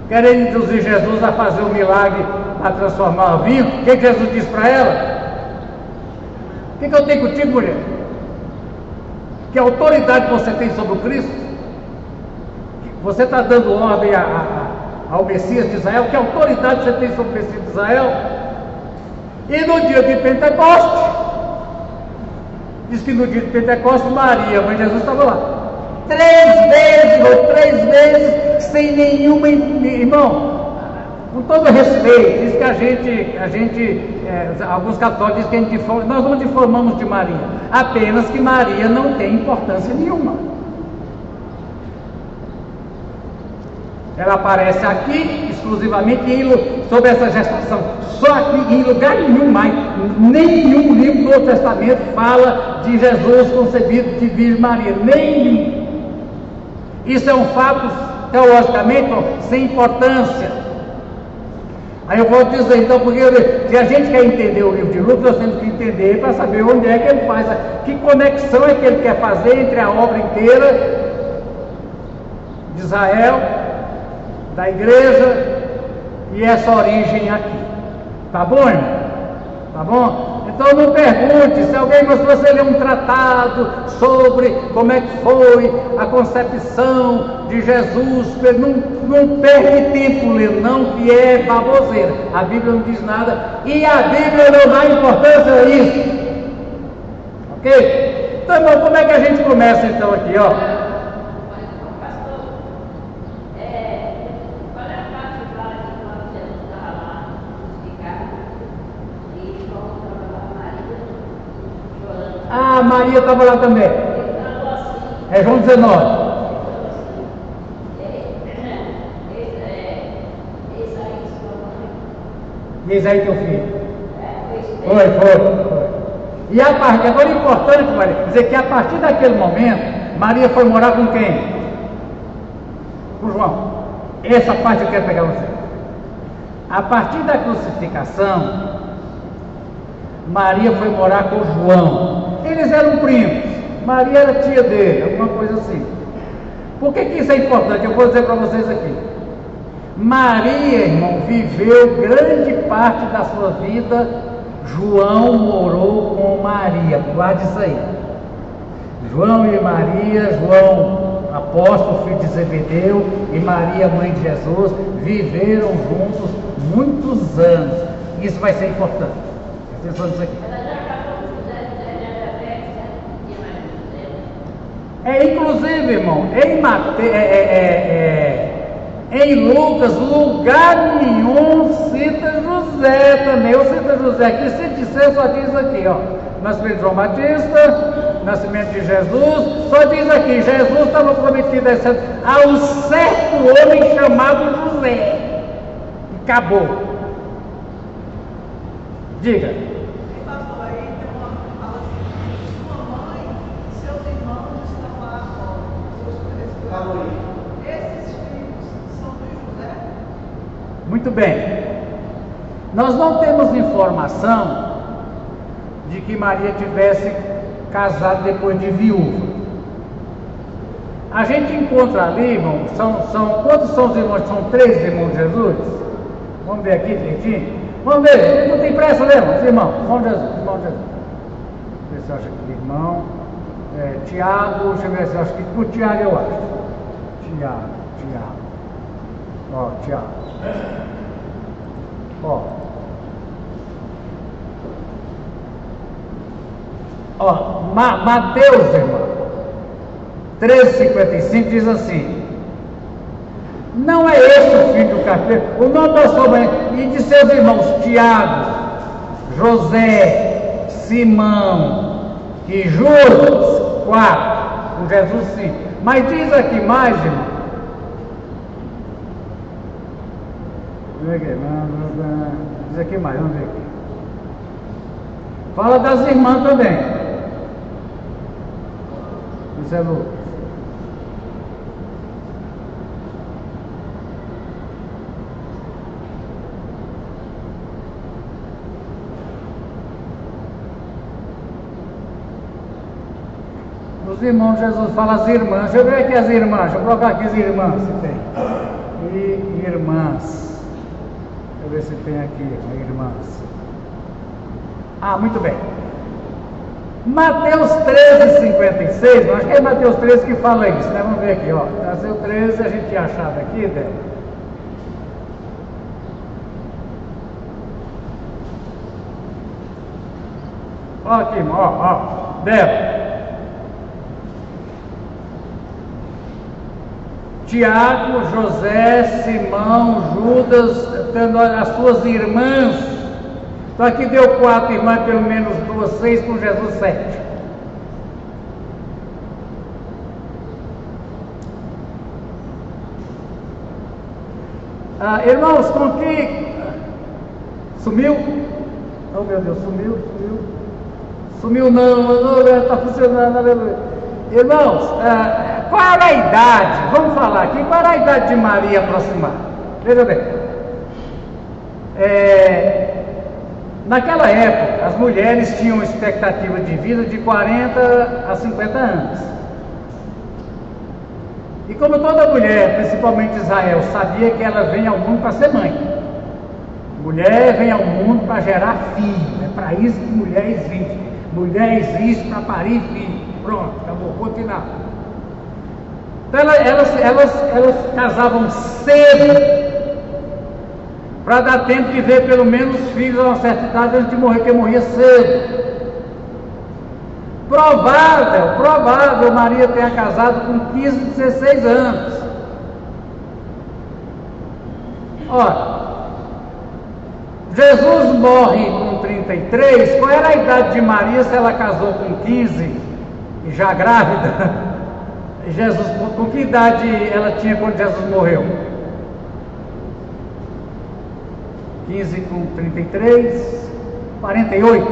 Speaker 1: querendo induzir Jesus a fazer um milagre para transformar o vinho. O que Jesus diz para ela? O que eu tenho contigo, mulher? Que autoridade você tem sobre o Cristo? Você está dando ordem ao Messias de Israel? Que autoridade você tem sobre o Messias de Israel? E no dia de Pentecostes, diz que no dia de Pentecostes, Maria, mãe de Jesus, estava lá. 3 vezes, sem nenhuma, irmão, com todo respeito, diz que a gente alguns católicos dizem que nós não difamamos de Maria, apenas que Maria não tem importância nenhuma. Ela aparece aqui exclusivamente sobre essa gestação, só aqui, em lugar nenhum mais, nenhum livro do Novo Testamento fala de Jesus concebido de Virgem Maria, nenhum. Isso é um fato teologicamente sem importância. Aí eu vou dizer então, porque se a gente quer entender o livro de Lucas, nós temos que entender para saber onde é que ele faz, que conexão é que ele quer fazer entre a obra inteira de Israel, da igreja e essa origem aqui. Tá bom, irmão? Tá bom? Então não pergunte, se alguém, mas se você ler um tratado sobre como é que foi a concepção de Jesus, não perde tempo lendo, não, que é baboseira. A Bíblia não diz nada e a Bíblia não dá importância a isso. Ok? Então, irmão, como é que a gente começa então aqui, ó? Ah, Maria estava lá também. É João 19. Diz aí teu filho. Foi. E agora é importante, Maria, dizer que a partir daquele momento, Maria foi morar com quem? Com João. Essa parte eu quero pegar você. A partir da crucificação, Maria foi morar com João. Eles eram primos. Maria era tia dele, alguma coisa assim. Por que isso é importante? Eu vou dizer para vocês aqui. Maria, irmão, viveu grande parte da sua vida. João morou com Maria. Guarde isso aí. João e Maria, João apóstolo, filho de Zebedeu, e Maria, mãe de Jesus, viveram juntos muitos anos. Isso vai ser importante. Atenção nisso aqui. Inclusive, irmão, em Lucas, lugar nenhum cita José também. Eu cito José aqui, se disser, só diz aqui, ó. Nascimento de João Batista, nascimento de Jesus, só diz aqui, Jesus estava prometido a um certo homem chamado José. E acabou. Diga.
Speaker 2: Pastor, aí tem uma que fala assim: sua mãe e seus irmãos estão lá fora. Esses filhos são de José?
Speaker 1: Muito bem. Nós não temos informação de que Maria tivesse casado depois de viúva. A gente encontra ali, irmão, quantos são os irmãos? São 3 irmãos de Jesus? Vamos ver aqui direitinho? Vamos ver, não tem pressa, lembra? Os irmãos, irmão de Jesus. Deixa eu ver se eu acho aqui, irmão. Tiago, deixa eu ver se eu acho que por Tiago eu acho. Tiago. Ó, Tiago. Ó, Mateus, irmão, 13,55 diz assim: não é esse o filho do carpinteiro, o nome da sua mãe e de seus irmãos Tiago, José, Simão e Judas, 4, com Jesus 5. Mas diz aqui mais, irmão. Diz aqui mais, vamos ver aqui. Fala das irmãs também. Isso é Lucas. Os irmãos de Jesus fala as irmãs. Deixa eu ver aqui as irmãs. Deixa eu colocar aqui as irmãs, se tem. E irmãs. Deixa eu ver se tem aqui irmãs. Muito bem. Mateus 13,56, acho que é Mateus 13 que fala isso, né? Vamos ver aqui, ó. Nasceu 13, a gente tinha achado aqui, Débora. Ó aqui, ó. Débora. Tiago, José, Simão, Judas, as suas irmãs. Então aqui deu 4 irmãs, pelo menos 2, 6, com Jesus 7. Irmãos, com que... Sumiu? Oh meu Deus, sumiu. Sumiu não, está funcionando, aleluia. Irmãos, qual era a idade? Vamos falar aqui, qual era a idade de Maria aproximada? Veja bem. Naquela época, as mulheres tinham expectativa de vida de 40 a 50 anos. E como toda mulher, principalmente Israel, sabia que ela vem ao mundo para ser mãe. Mulher vem ao mundo para gerar filho. É para isso que mulher existe. Mulher existe para parir filho. Pronto, acabou, continuar. Então elas casavam cedo, para dar tempo de ver pelo menos os filhos a uma certa idade antes de morrer, porque morria cedo. Provável Maria tenha casado com 15, 16 anos. Ora, Jesus morre com 33, qual era a idade de Maria se ela casou com 15 e já grávida? Jesus, com que idade ela tinha quando Jesus morreu? 15 com 33, 48,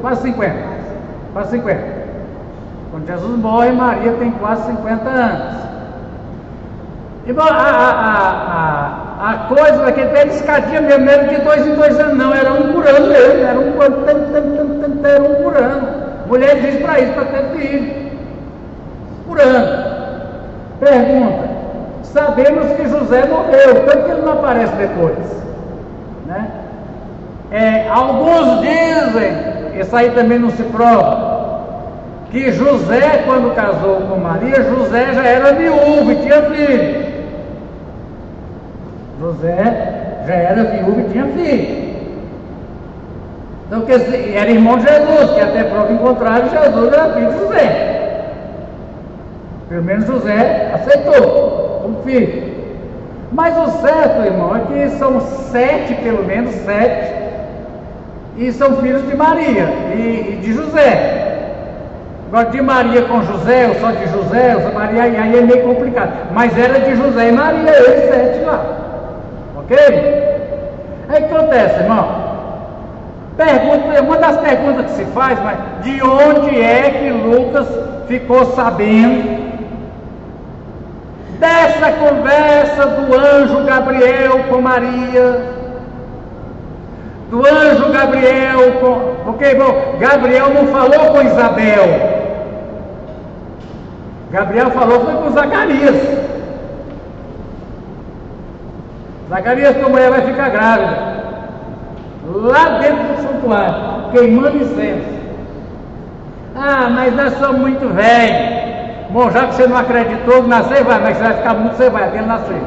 Speaker 1: quase 50. Quase 50. Quando Jesus morre, Maria tem quase 50 anos. E bom, a coisa daquele tempo escadia mesmo, não era de 2 em 2 anos, não, era um por ano mesmo, era um por ano. Mulher diz para isso, para ter filho. Por ano. Pergunta: sabemos que José morreu, tanto que ele não aparece depois, né? Alguns dizem, isso aí também não se prova, que José, quando casou com Maria, José já era viúvo e tinha filho. José já era viúvo e tinha filho. Então, quer dizer, era irmão de Jesus, que até prova em contrário, Jesus era filho de José. Pelo menos José aceitou como filho. Mas o certo, irmão, é que são 7, pelo menos 7, e são filhos de Maria e de José. Agora, de Maria com José, ou só de José, ou só Maria, aí é meio complicado. Mas era de José e Maria, eles 7 lá. Ok? Aí o que acontece, irmão? Uma das perguntas que se faz, mas de onde é que Lucas ficou sabendo dessa conversa do anjo Gabriel com Maria? Do anjo Gabriel com... Porque, bom, Gabriel não falou com Isabel. Gabriel falou foi com Zacarias. Zacarias, tua mulher vai ficar grávida. Lá dentro do santuário, queimando incenso. Ah, mas nós somos muito velhos. Bom, já que você não acreditou, nascer vai, mas você vai ficar muito, você vai, até ele nascer.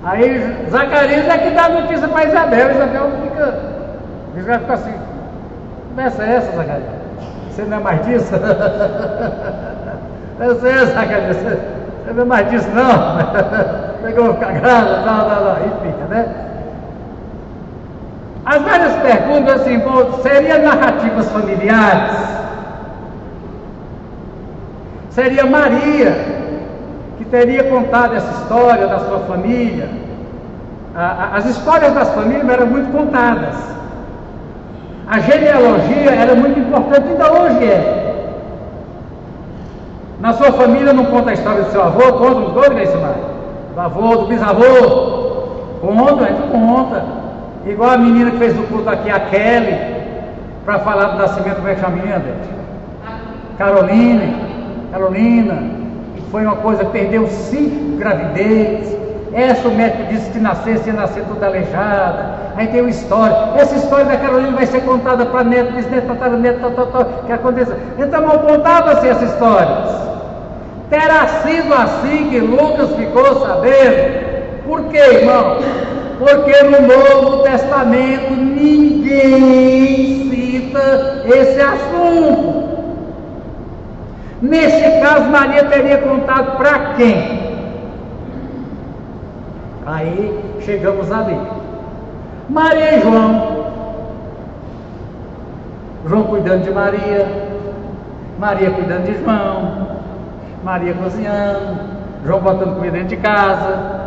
Speaker 1: Aí Zacarias é que dá a notícia para Isabel. Isabel vai ficar assim: conversa é essa, Zacarias? Você não é mais disso? Conversa é essa, Zacarias? Você não é mais disso, não? Como é que eu vou ficar grávida? Não. E fica, né? As várias perguntas, assim, bom, seriam narrativas familiares? Seria Maria que teria contado essa história da sua família? As histórias das famílias eram muito contadas. A genealogia era muito importante, ainda hoje é. Na sua família não conta a história do seu avô? Conta os dois, do avô, do bisavô? Conta. Igual a menina que fez o culto aqui, a Kelly, para falar do nascimento, como é que chama a menina, Carolina, que foi uma coisa que perdeu 5 gravidez. Essa o médico disse que ia nascer toda aleijada. Aí tem uma história. Essa história da Carolina vai ser contada para neto, bisneto, tataraneto, que aconteceu. Então não contava-se essas histórias. Terá sido assim que Lucas ficou sabendo. Por quê, irmão? Porque no Novo Testamento ninguém cita esse assunto. Nesse caso, Maria teria contado para quem? Aí chegamos ali. Maria e João. João cuidando de Maria, Maria cuidando de João, Maria cozinhando, João botando comida dentro de casa,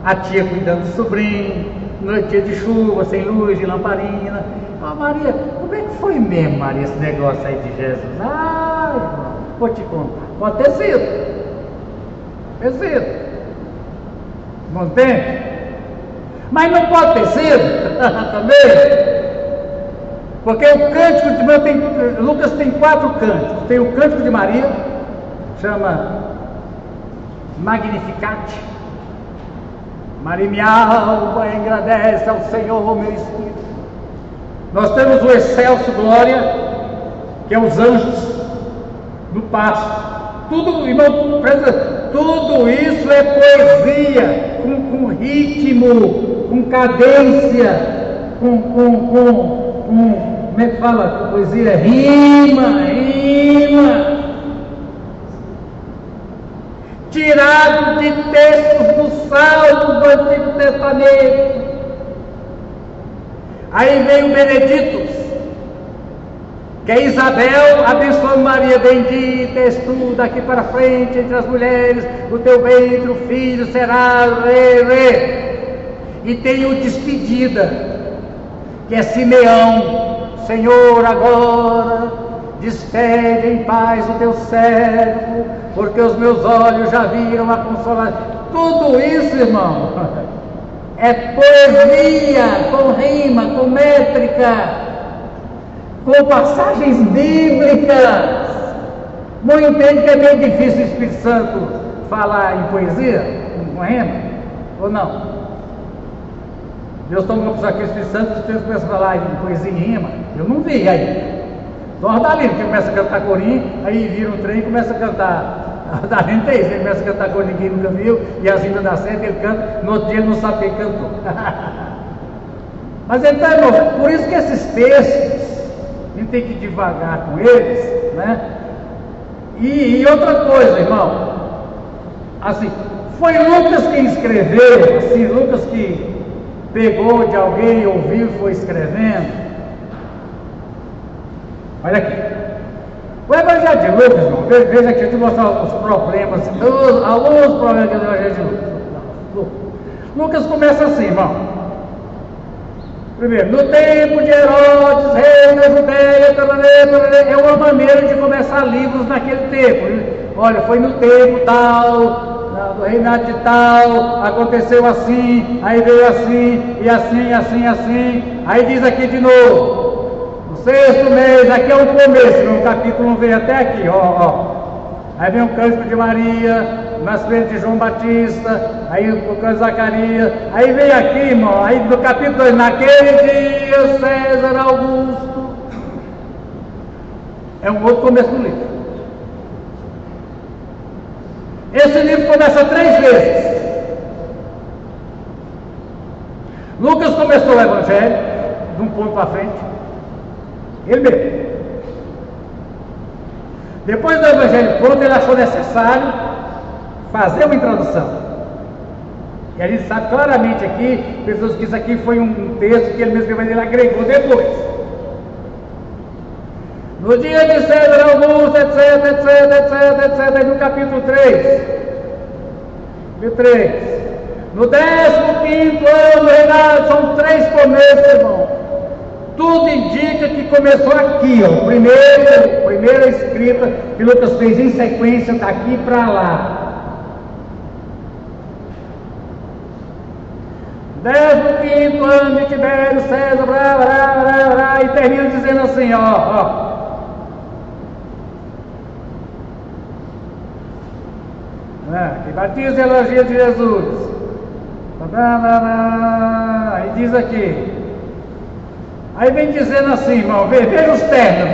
Speaker 1: a tia cuidando do sobrinho, noite de chuva, sem luz, de lamparina. Ah, Maria, como é que foi mesmo, Maria, esse negócio aí de Jesus? Ah, irmão, vou te contar. Pode ter sido. Não tem? Mas não pode ter sido também. Porque o cântico de Lucas tem 4 cânticos. Tem o cântico de Maria, chama Magnificat. Maria, minha alma engrandece ao Senhor, meu espírito. Nós temos o excelso glória, que é os anjos no pasto. Tudo, irmão, tudo isso é poesia, com ritmo, com cadência, como é que fala? Poesia, rima. Tirado de textos dos Salmos do Antigo Testamento. Aí vem o Beneditos, que é Isabel abençoando Maria, bendita és tu daqui para frente entre as mulheres, o teu ventre, o filho será rei. E tem o despedida, que é Simeão. Senhor, agora despede em paz o teu servo, porque os meus olhos já viram a consolação. Tudo isso, irmão, é poesia, com rima, com métrica, com passagens bíblicas. Não entende que é bem difícil o Espírito Santo falar em poesia, com rima, ou não? Deus toma uma pessoa aqui, o Espírito Santo, os Espíritos começam a falar em poesia e rima. Eu não vi aí. Só Ardalino que começa a cantar corinho, aí vira um trem e começa a cantar. Ardalino tem isso, ele começa a cantar corinho, ninguém nunca viu, e as rimas dá certo, ele canta, no outro dia ele não sabe quem cantou. Mas então, irmão, por isso que esses textos, a gente tem que ir devagar com eles, né? E outra coisa, irmão, assim, foi Lucas quem escreveu, assim, Lucas que pegou de alguém, ouviu e foi escrevendo. Olha aqui. O Evangelho de Lucas, irmão, veja aqui, eu te mostrar os problemas, alguns problemas do Evangelho de Lucas. Lucas começa assim, irmão. Primeiro, no tempo de Herodes, rei da Judéia, é uma maneira de começar livros naquele tempo. Olha, foi no tempo tal, do reinado de tal, aconteceu assim, aí veio assim, e assim, assim, assim. Aí diz aqui de novo. Sexto mês, aqui é o começo, no capítulo 1 vem até aqui, ó. Aí vem o cântico de Maria, o nascimento de João Batista, aí o cântico de Zacarias, aí vem aqui, irmão, aí no capítulo 2, naquele dia César Augusto. É um outro começo do livro. Esse livro começa 3 vezes. Lucas começou o Evangelho, de um ponto para frente. Ele mesmo. Depois do Evangelho pronto, ele achou necessário fazer uma introdução. E a gente sabe claramente aqui, pessoas que isso aqui foi um texto que ele mesmo ele agregou depois. No dia de César Augusto, etc, no capítulo 3. No 15º ano do reinado, são 3 começos, irmão. Tudo indica que começou aqui, ó. Primeira escrita que Lucas fez em sequência, daqui para lá. 15º ano de Tibério César, e termina dizendo assim, ó. Que batiza e elogia de Jesus. Aí diz aqui. Aí vem dizendo assim, irmão, veja os termos,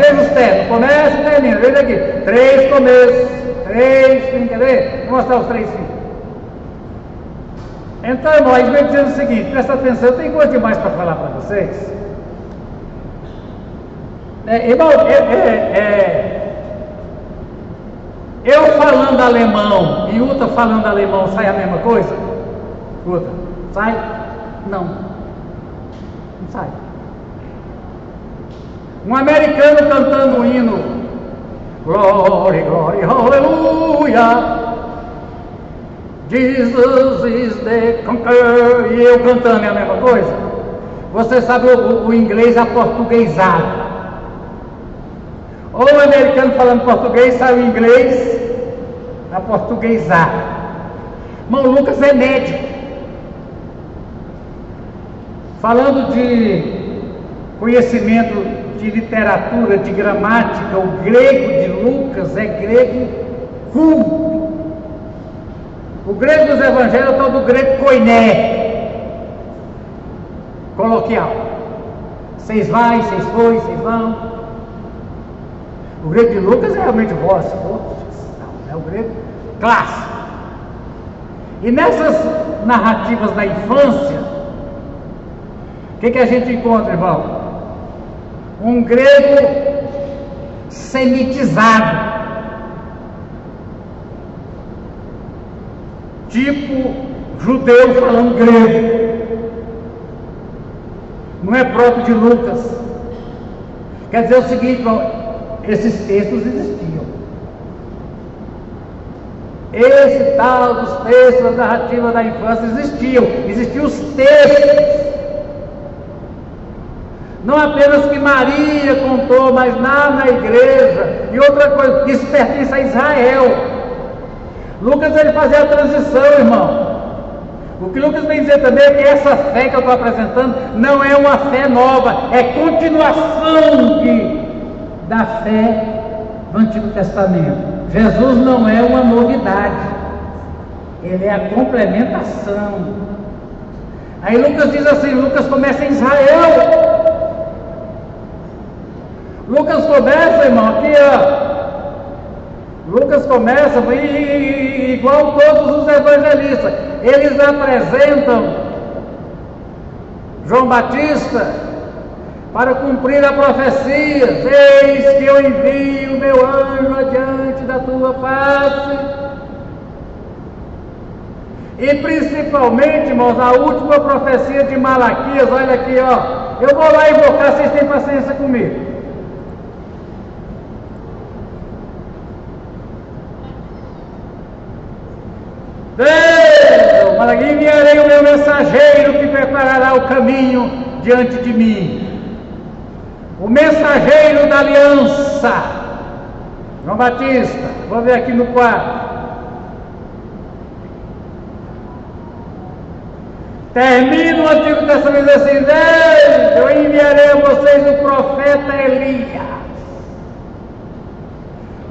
Speaker 1: começa e termina, veja aqui, 3 começos, 3 fins, quer ver? Vou mostrar os 3 fins. Então, irmão, aí vem dizendo o seguinte, presta atenção, eu tenho coisa demais para falar para vocês. Irmão, eu falando alemão e Uta falando alemão, sai a mesma coisa? Uta, sai? Não sai. Um americano cantando um hino, Glory, glory, hallelujah, Jesus is the conqueror, e eu cantando é a mesma coisa? Você sabe o inglês aportuguesado. Ou o americano falando português, sai o inglês aportuguesado. Irmão, Lucas é médico. Falando de conhecimento de literatura, de gramática, o grego de Lucas é grego culto. O grego dos evangelhos é o tal do grego koiné, coloquial. 6 vai, 6 foi, 6 vão. O grego de Lucas é realmente voz, é o grego clássico. E nessas narrativas da infância, o que a gente encontra, irmão? Um grego semitizado, tipo judeu falando grego, não é próprio de Lucas. Quer dizer o seguinte, irmão, esses textos existiam. Esse tal dos textos da narrativa da infância existiam os textos. Não apenas que Maria contou, mas na igreja. E outra coisa, isso pertence a Israel. Lucas ele fazia a transição, irmão. O que Lucas vem dizer também é que essa fé que eu estou apresentando não é uma fé nova, é continuação da fé do Antigo Testamento. Jesus não é uma novidade, ele é a complementação. Aí Lucas diz assim, Lucas começa em Israel. Lucas começa, irmão, aqui ó. Lucas começa igual todos os evangelistas. Eles apresentam João Batista para cumprir a profecia. Eis que eu envio o meu anjo adiante da tua face. E principalmente, irmãos, a última profecia de Malaquias, olha aqui, ó. Eu vou lá invocar, vocês têm paciência comigo. Vejam, Malaquias, enviarei o meu mensageiro que preparará o caminho diante de mim. O mensageiro da aliança. João Batista, vou ver aqui no quadro. Termina o Antigo Testamento assim, eu enviarei a vocês o profeta Elias.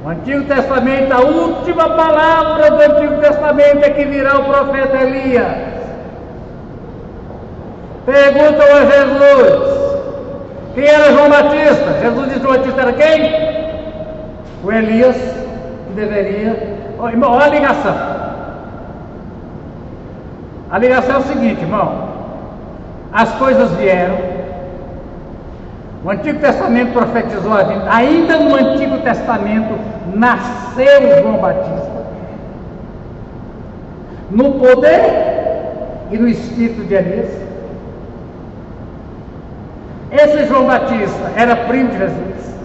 Speaker 1: O Antigo Testamento, a última palavra do Antigo Testamento é que virá o profeta Elias. Perguntam a Jesus, quem era João Batista? Jesus disse que João Batista era quem? O Elias, que deveria... Olha a ligação. A ligação é o seguinte, irmão. As coisas vieram. O Antigo Testamento profetizou a vida. Ainda no Antigo Testamento nasceu João Batista. No poder e no espírito de Elias. Esse João Batista era primo de Jesus.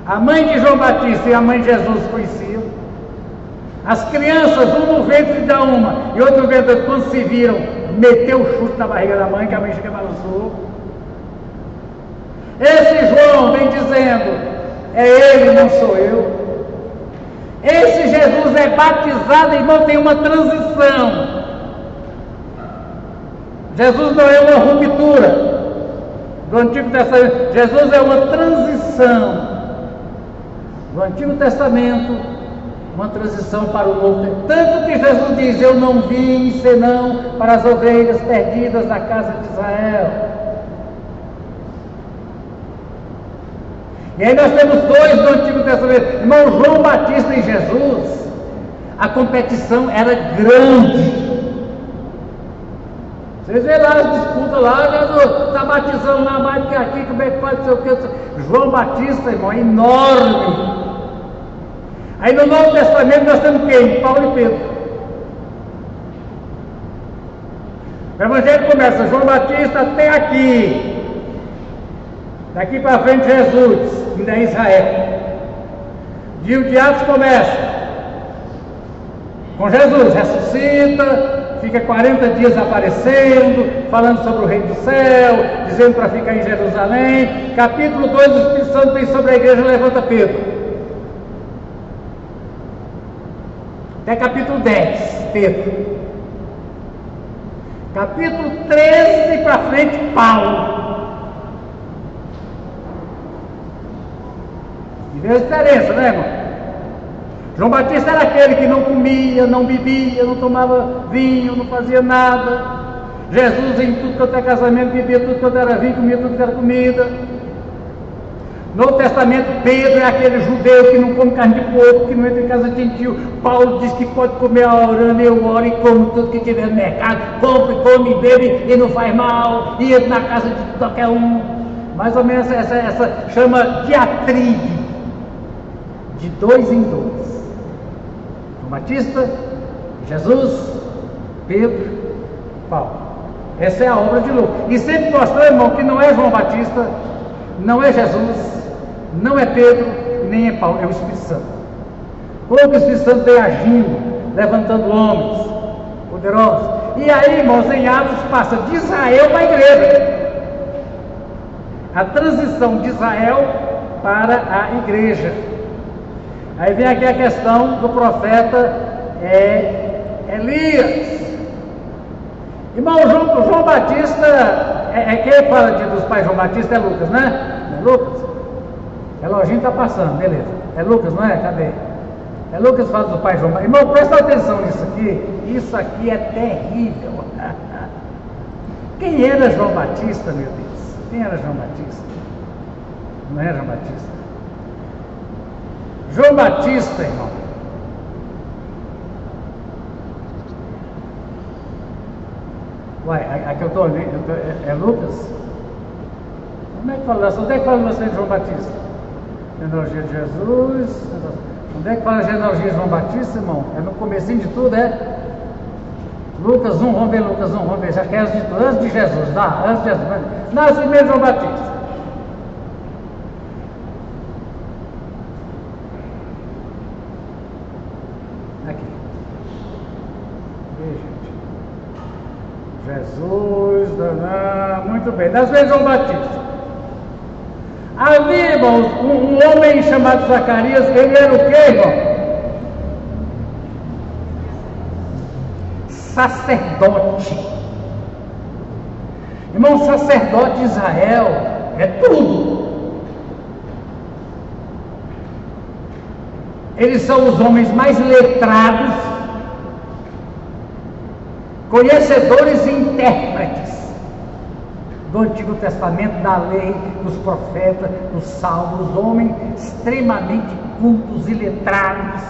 Speaker 1: A mãe de João Batista e a mãe de Jesus conheciam. As crianças, um no ventre da uma e outro no ventre da outra, quando se viram, meteu o chute na barriga da mãe, que a mãe chega e balançou. Esse João vem dizendo, é ele, não sou eu. Esse Jesus é batizado, irmão, tem uma transição. Jesus não é uma ruptura do Antigo Testamento, Jesus é uma transição do Antigo Testamento, uma transição para o Novo Testamento. Tanto que Jesus diz, eu não vim senão para as ovelhas perdidas da casa de Israel. E aí nós temos dois do Antigo Testamento, irmão, João Batista e Jesus. A competição era grande. Vocês veem lá as disputas lá, Jesus está batizando lá mais do que aqui, como é que pode ser o que? João Batista, irmão, é enorme. Aí no Novo Testamento nós temos quem? Paulo e Pedro. O Evangelho começa, João Batista até aqui. Daqui para frente Jesus, ainda é Israel. E o de Atos começa com Jesus, ressuscita, fica 40 dias aparecendo, falando sobre o reino do céu, dizendo para ficar em Jerusalém. Capítulo 2, o Espírito Santo vem sobre a igreja, levanta Pedro. Até capítulo 10, Pedro. Capítulo 13 para frente, Paulo. E vê a diferença, né, irmão? João Batista era aquele que não comia, não bebia, não tomava vinho, não fazia nada. Jesus, em tudo quanto é casamento, bebia tudo quanto era vinho, comia tudo quanto era comida. No Novo Testamento, Pedro é aquele judeu que não come carne de porco, que não entra em casa de gentil. Paulo diz que pode comer a orando, eu oro e como tudo que tiver no mercado. Compre, come, bebe e não faz mal. E entra na casa de qualquer um. Mais ou menos essa chama diatribe. De dois em dois. João Batista, Jesus, Pedro, Paulo. Essa é a obra de Lucas. E sempre mostrou, irmão, que não é João Batista, não é Jesus, não é Pedro, nem é Paulo, é o Espírito Santo. Como o Espírito Santo vem agindo, levantando homens poderosos. E aí, irmãos, em Atos passa de Israel para a igreja. a transição de Israel para a igreja. Aí vem aqui a questão do profeta Elias. Irmão, João Batista, quem fala dos pais de João Batista é Lucas, né? Não é Lucas? O reloginho está passando, beleza. É Lucas, não é? Cadê? É Lucas que fala do pai de João Batista. Irmão, presta atenção nisso aqui. Isso aqui é terrível. Quem era João Batista, meu Deus? Quem era João Batista? Não é João Batista? João Batista, irmão. Uai, aqui eu estou olhando, é Lucas? Como é que fala? Onde é que fala você de João Batista? Genealogia de Jesus. Onde é que fala a genealogia de João Batista, irmão? É no comecinho de tudo, é? Lucas 1, vamos ver Lucas 1, vamos ver. Já quer antes de Jesus, antes de Jesus. Nasce mesmo João Batista. Aqui. Jesus, muito bem. Nasce mesmo João Batista. Ali, irmãos, um homem chamado Zacarias, ele era o quê, irmão? Sacerdote. Irmão, sacerdote de Israel é tudo. Eles são os homens mais letrados, conhecedores e intérpretes do Antigo Testamento, da lei, dos profetas, dos salmos, homens extremamente cultos e letrados.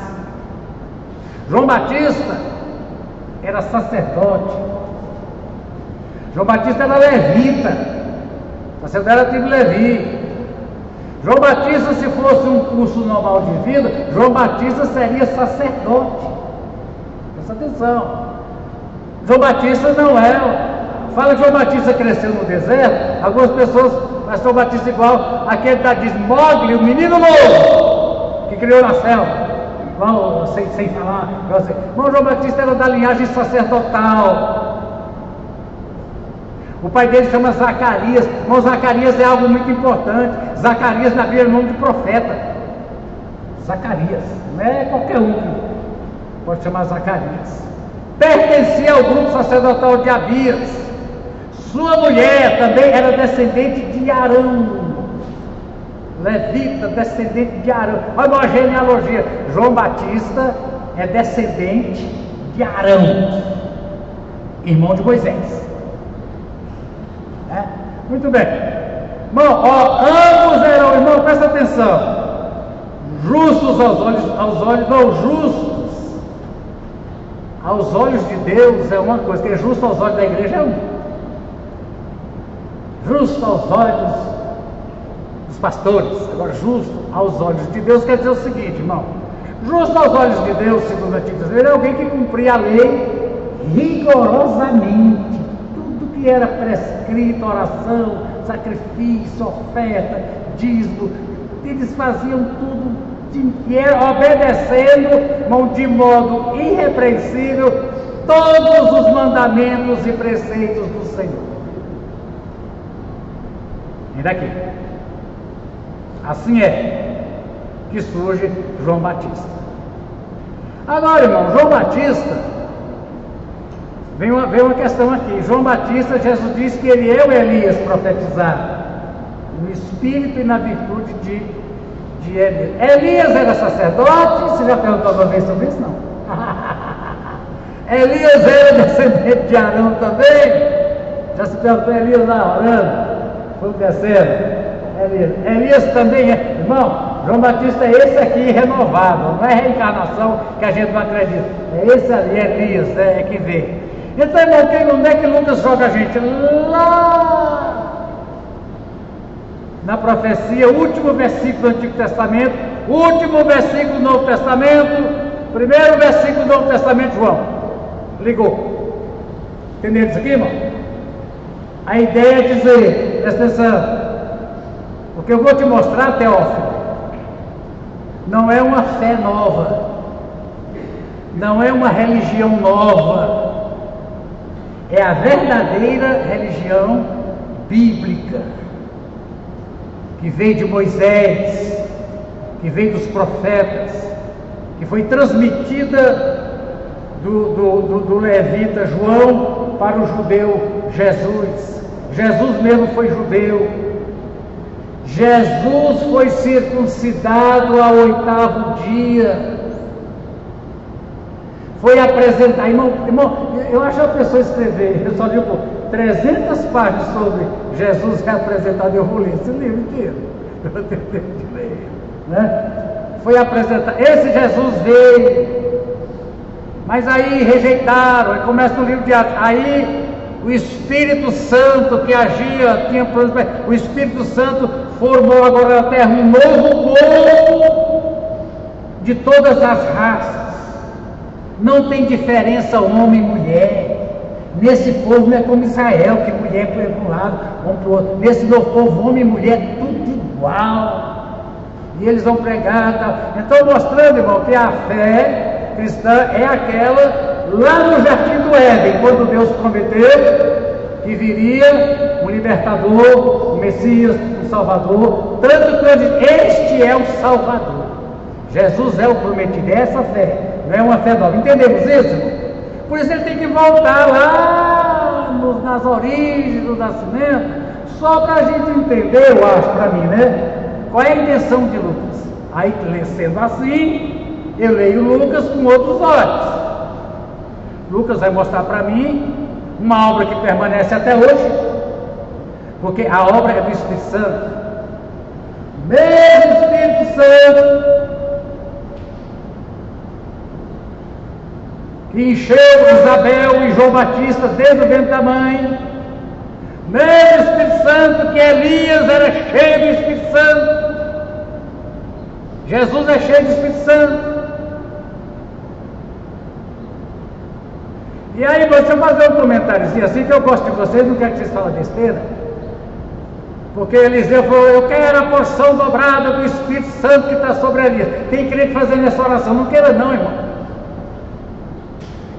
Speaker 1: João Batista era sacerdote. João Batista era levita, sacerdote da tribo Levi. João Batista, se fosse um curso normal de vida, João Batista seria sacerdote. Presta atenção. João Batista não é. Fala que João Batista cresceu no deserto, algumas pessoas acham João Batista igual aquele da diz Mogli, o menino novo, que criou na selva. Igual, sem falar, igual assim. Mas João Batista era da linhagem sacerdotal. O pai dele chama Zacarias. Mas Zacarias é algo muito importante. Zacarias na Bíblia é o nome de profeta. Zacarias, não é qualquer um que pode chamar Zacarias. Pertencia ao grupo sacerdotal de Abias. Sua mulher também era descendente de Arão. Levita, descendente de Arão. Olha uma genealogia. João Batista é descendente de Arão, irmão de Moisés. Muito bem. Irmão, ambos eram, irmão, presta atenção. Justos aos olhos, não justos. Aos olhos de Deus é uma coisa, que é justo aos olhos da igreja é um. Justo aos olhos dos pastores, agora justo aos olhos de Deus quer dizer o seguinte, irmão. Justo aos olhos de Deus, segundo o Antigo Testamento, é alguém que cumpria a lei rigorosamente. Tudo que era prescrito, oração, sacrifício, oferta, dízimo, eles faziam tudo obedecendo de modo irrepreensível todos os mandamentos e preceitos do Senhor. E daqui. Assim é que surge João Batista. Agora, irmão, João Batista, vem uma questão aqui. João Batista, Jesus disse que ele é o Elias profetizado, no espírito e na virtude de Elias. Elias era sacerdote? Você já perguntou uma vez sobre isso? Não. Elias era descendente de Arão também? Já se perguntou Elias lá orando? Foi descendo. Elias também é. Irmão, João Batista é esse aqui renovado, não é reencarnação que a gente não acredita. É esse ali, Elias, que vê. Então, irmão, onde é que Lucas joga a gente? Lá na profecia, último versículo do Antigo Testamento, último versículo do Novo Testamento, primeiro versículo do Novo Testamento, João. Ligou. Entendeu isso aqui, irmão? A ideia é dizer, presta atenção, o que eu vou te mostrar, Teófilo, não é uma fé nova, não é uma religião nova, é a verdadeira religião bíblica. que veio de Moisés, que veio dos profetas, que foi transmitida do levita João para o judeu Jesus. Jesus mesmo foi judeu. Jesus foi circuncidado ao 8º dia. Foi apresentar, irmão, eu acho que a pessoa escrever, eu só li 300 páginas sobre Jesus reapresentado, eu vou ler esse livro inteiro, eu tenho tempo de ler, né? Foi apresentar, esse Jesus veio, mas aí rejeitaram, aí começa no livro de Atos, aí o Espírito Santo que agia, tinha planos, o Espírito Santo formou agora na terra um novo povo de todas as raças. Não tem diferença homem e mulher. Nesse povo não é como Israel, que mulher foi para um lado, homem para o outro. Nesse meu povo, homem e mulher, tudo igual. E eles vão pregar. Tal. Então, mostrando, irmão, que a fé cristã é aquela lá no Jardim do Éden, quando Deus prometeu que viria um libertador, um Messias, um Salvador. Tanto que ele diz, este é o Salvador. Jesus é o prometido, é essa fé. Não é uma fé nova. Entendemos isso? Por isso ele tem que voltar lá nas origens do nascimento, só para a gente entender, eu acho, para mim, né? Qual é a intenção de Lucas? Aí, sendo assim, eu leio Lucas com outros olhos. Lucas vai mostrar para mim uma obra que permanece até hoje, porque a obra é do Espírito Santo. Mesmo Espírito Santo que encheu Isabel e João Batista desde o ventre da mãe, mesmo Espírito Santo que Elias era cheio do Espírito Santo, Jesus é cheio do Espírito Santo. E aí, deixa eu fazer um comentáriozinho assim, que eu gosto de vocês, não quero que vocês falem besteira, porque Eliseu falou, eu quero a porção dobrada do Espírito Santo que está sobre Elias. Tem crente fazendo essa oração, não queira não, irmão.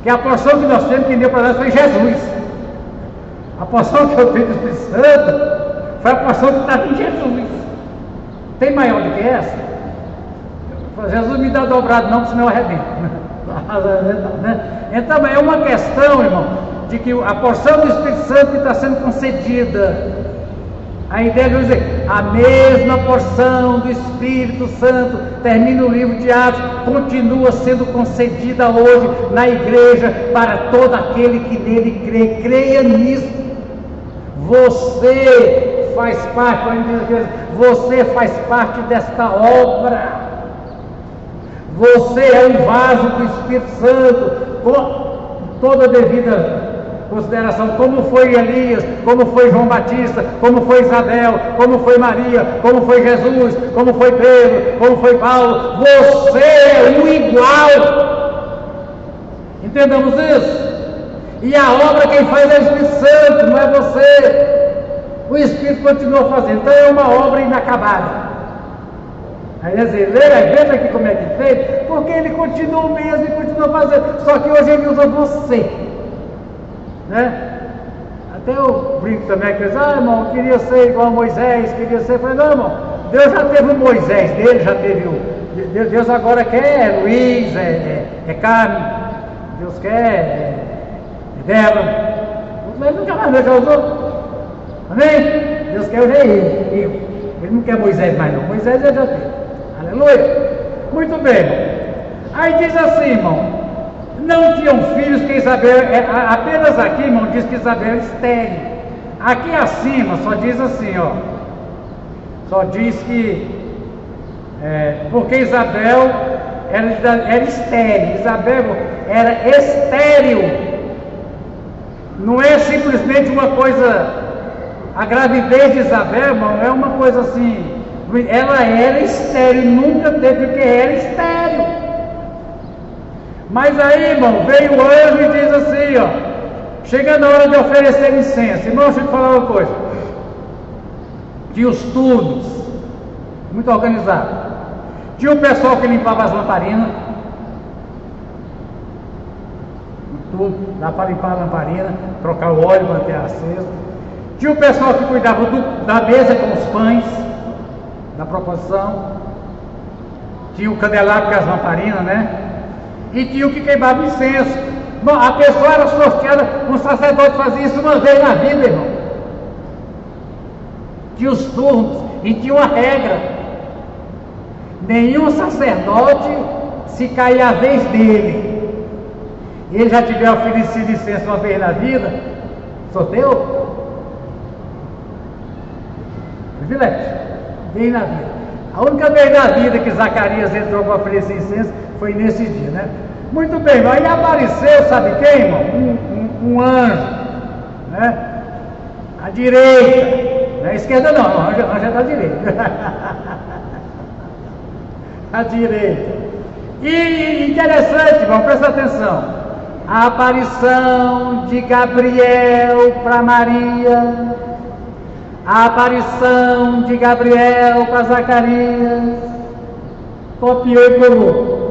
Speaker 1: Que a porção que nós temos, quem deu para nós foi Jesus. A porção que eu tenho do Espírito Santo foi a porção que estava em Jesus. Tem maior do que essa? Jesus me dá dobrado não, senão eu arrebento. Então é uma questão, irmão, de que a porção do Espírito Santo que está sendo concedida. A ideia de dizer, a mesma porção do Espírito Santo, termina o livro de Atos, continua sendo concedida hoje na igreja para todo aquele que nele crê. Creia nisso. Você faz parte, você faz parte desta obra. Você é um vaso do Espírito Santo, com toda a devida consideração, como foi Elias, como foi João Batista, como foi Isabel, como foi Maria, como foi Jesus, como foi Pedro, como foi Paulo. Você é um igual. Entendamos isso? E a obra quem faz é o Espírito Santo, não é você. O Espírito continua fazendo. Então é uma obra inacabada. Aí quer dizer, veja aqui como é que fez, porque ele continua o mesmo e continua fazendo. Só que hoje ele usa você. Né? Até eu brinco também, que irmão, eu queria ser igual a Moisés, queria ser. Eu falei, não, irmão, Deus já teve o Moisés dele, já teve o. Deus agora quer Luiz, Carmen, Deus quer Débora. Mas nunca mais Deus já usou. Amém? Deus quer o rei. Ele não quer Moisés mais não. Moisés ele já teve. Aleluia. Muito bem. Aí diz assim, irmão. Não tinham filhos que Isabel, apenas aqui, irmão, diz que Isabel é estéril. Aqui acima só diz assim, ó. Só diz que, porque Isabel era estéril. Isabel era estéril. Não é simplesmente uma coisa, a gravidez de Isabel, irmão, é uma coisa assim, ela era estéril, nunca teve porque era estéril. Mas aí, irmão, veio o anjo e diz assim, ó, chega na hora de oferecer incenso. Irmão, deixa eu te falar uma coisa. Tinha os turnos, muito organizado. Tinha o pessoal que limpava as lamparinas, tudo, dá para limpar a lamparina, trocar o óleo, manter aceso. Tinha o pessoal que cuidava da mesa com os pães. da proposição, tinha o candelabro com as lamparinas, né? E tinha o que queimava incenso. Bom, a pessoa era sorteada, um sacerdote fazia isso uma vez na vida, irmão. Tinha os turnos e tinha uma regra: nenhum sacerdote, se cair a vez dele, ele já tiver oferecido incenso uma vez na vida, sorteou. Privilégio, vez na vida. A única vez na vida que Zacarias entrou para oferecer incenso foi nesse dia, né? Muito bem, aí apareceu, sabe quem, irmão? Um anjo, né? À direita, não é à esquerda não, o anjo é da direita. À direita. E interessante, irmão, presta atenção. A aparição de Gabriel para Maria, a aparição de Gabriel para Zacarias, copiou e colou.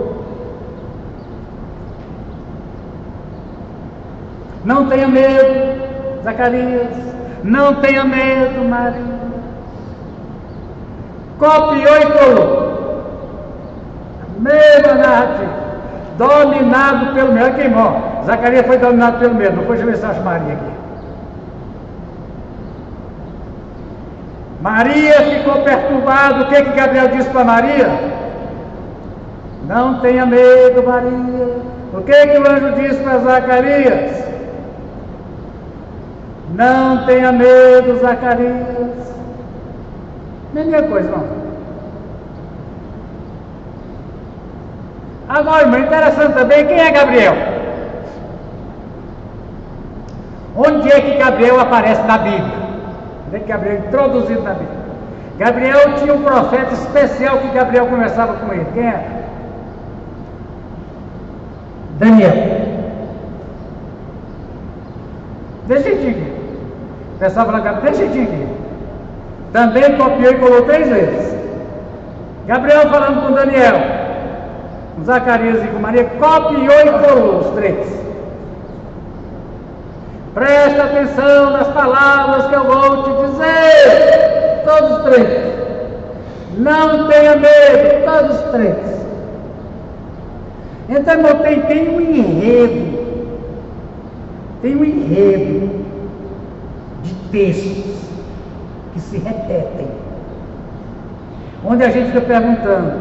Speaker 1: Não tenha medo, Zacarias, não tenha medo, Maria. Copiou e colou. A mesma narrativa. Dominado pelo medo. Quem morre? Zacarias foi dominado pelo medo, não foi? Deixa eu ver se eu acho Maria aqui. Maria ficou perturbada. O que Gabriel disse para Maria? Não tenha medo, Maria. O que o anjo disse para Zacarias? Não tenha medo, Zacarias. Mesma coisa, irmão. Agora, irmão, interessante também, quem é Gabriel? Onde é que Gabriel aparece na Bíblia? Onde é que Gabriel é introduzido na Bíblia? Gabriel tinha um profeta especial que Gabriel conversava com ele. Quem é? Daniel. Deixa eu te pensava lá, deixa eu te também copiou e colou 3 vezes. Gabriel falando com Daniel, com Zacarias e com Maria, copiou e colou os 3. Presta atenção nas palavras que eu vou te dizer. Todos os 3. Não tenha medo, todos os 3. Então, irmão, tem um enredo. Tem um enredo de textos que se repetem, onde a gente fica perguntando: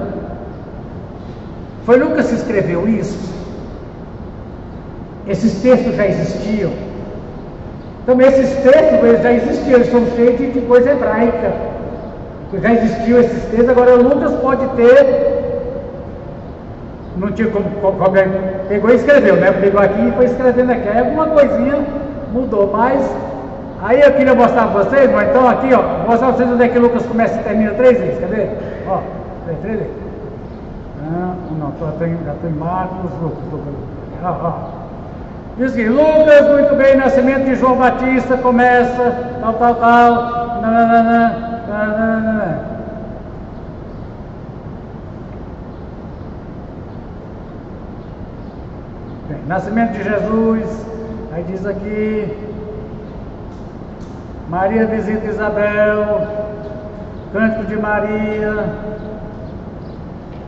Speaker 1: foi Lucas que escreveu isso? Esses textos já existiam? Também esses textos eles já existiam, eles são cheios de coisa hebraica, já existiam esses textos. Agora Lucas pode ter, não tinha como pegou e escreveu, né? Pegou aqui e foi escrevendo aqui, aí alguma coisinha mudou, mas aí eu queria mostrar para vocês, mas então aqui, ó, vou mostrar para vocês onde é que Lucas começa e termina 3 vezes, quer ver? Ó, 3 vezes. Não, já tem Marcos, Lucas. Ó. Diz que Lucas, muito bem, nascimento de João Batista, começa, tal, Bem, nascimento de Jesus, aí diz aqui, Maria visita Isabel, cântico de Maria,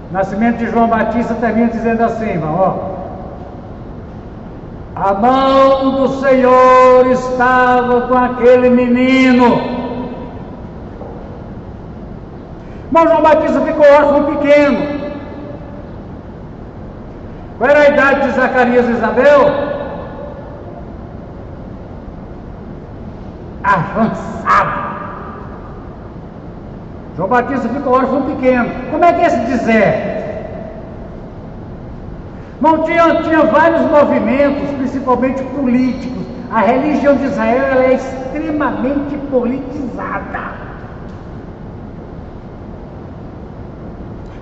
Speaker 1: nascimento de João Batista, termina dizendo assim, irmão, ó. A mão do Senhor estava com aquele menino. Mas João Batista ficou órfão pequeno. Qual era a idade de Zacarias e Isabel? Avançado. João Batista ficou órfão pequeno. Como é que é esse deserto? Não tinha vários movimentos, principalmente políticos. A religião de Israel ela é extremamente politizada.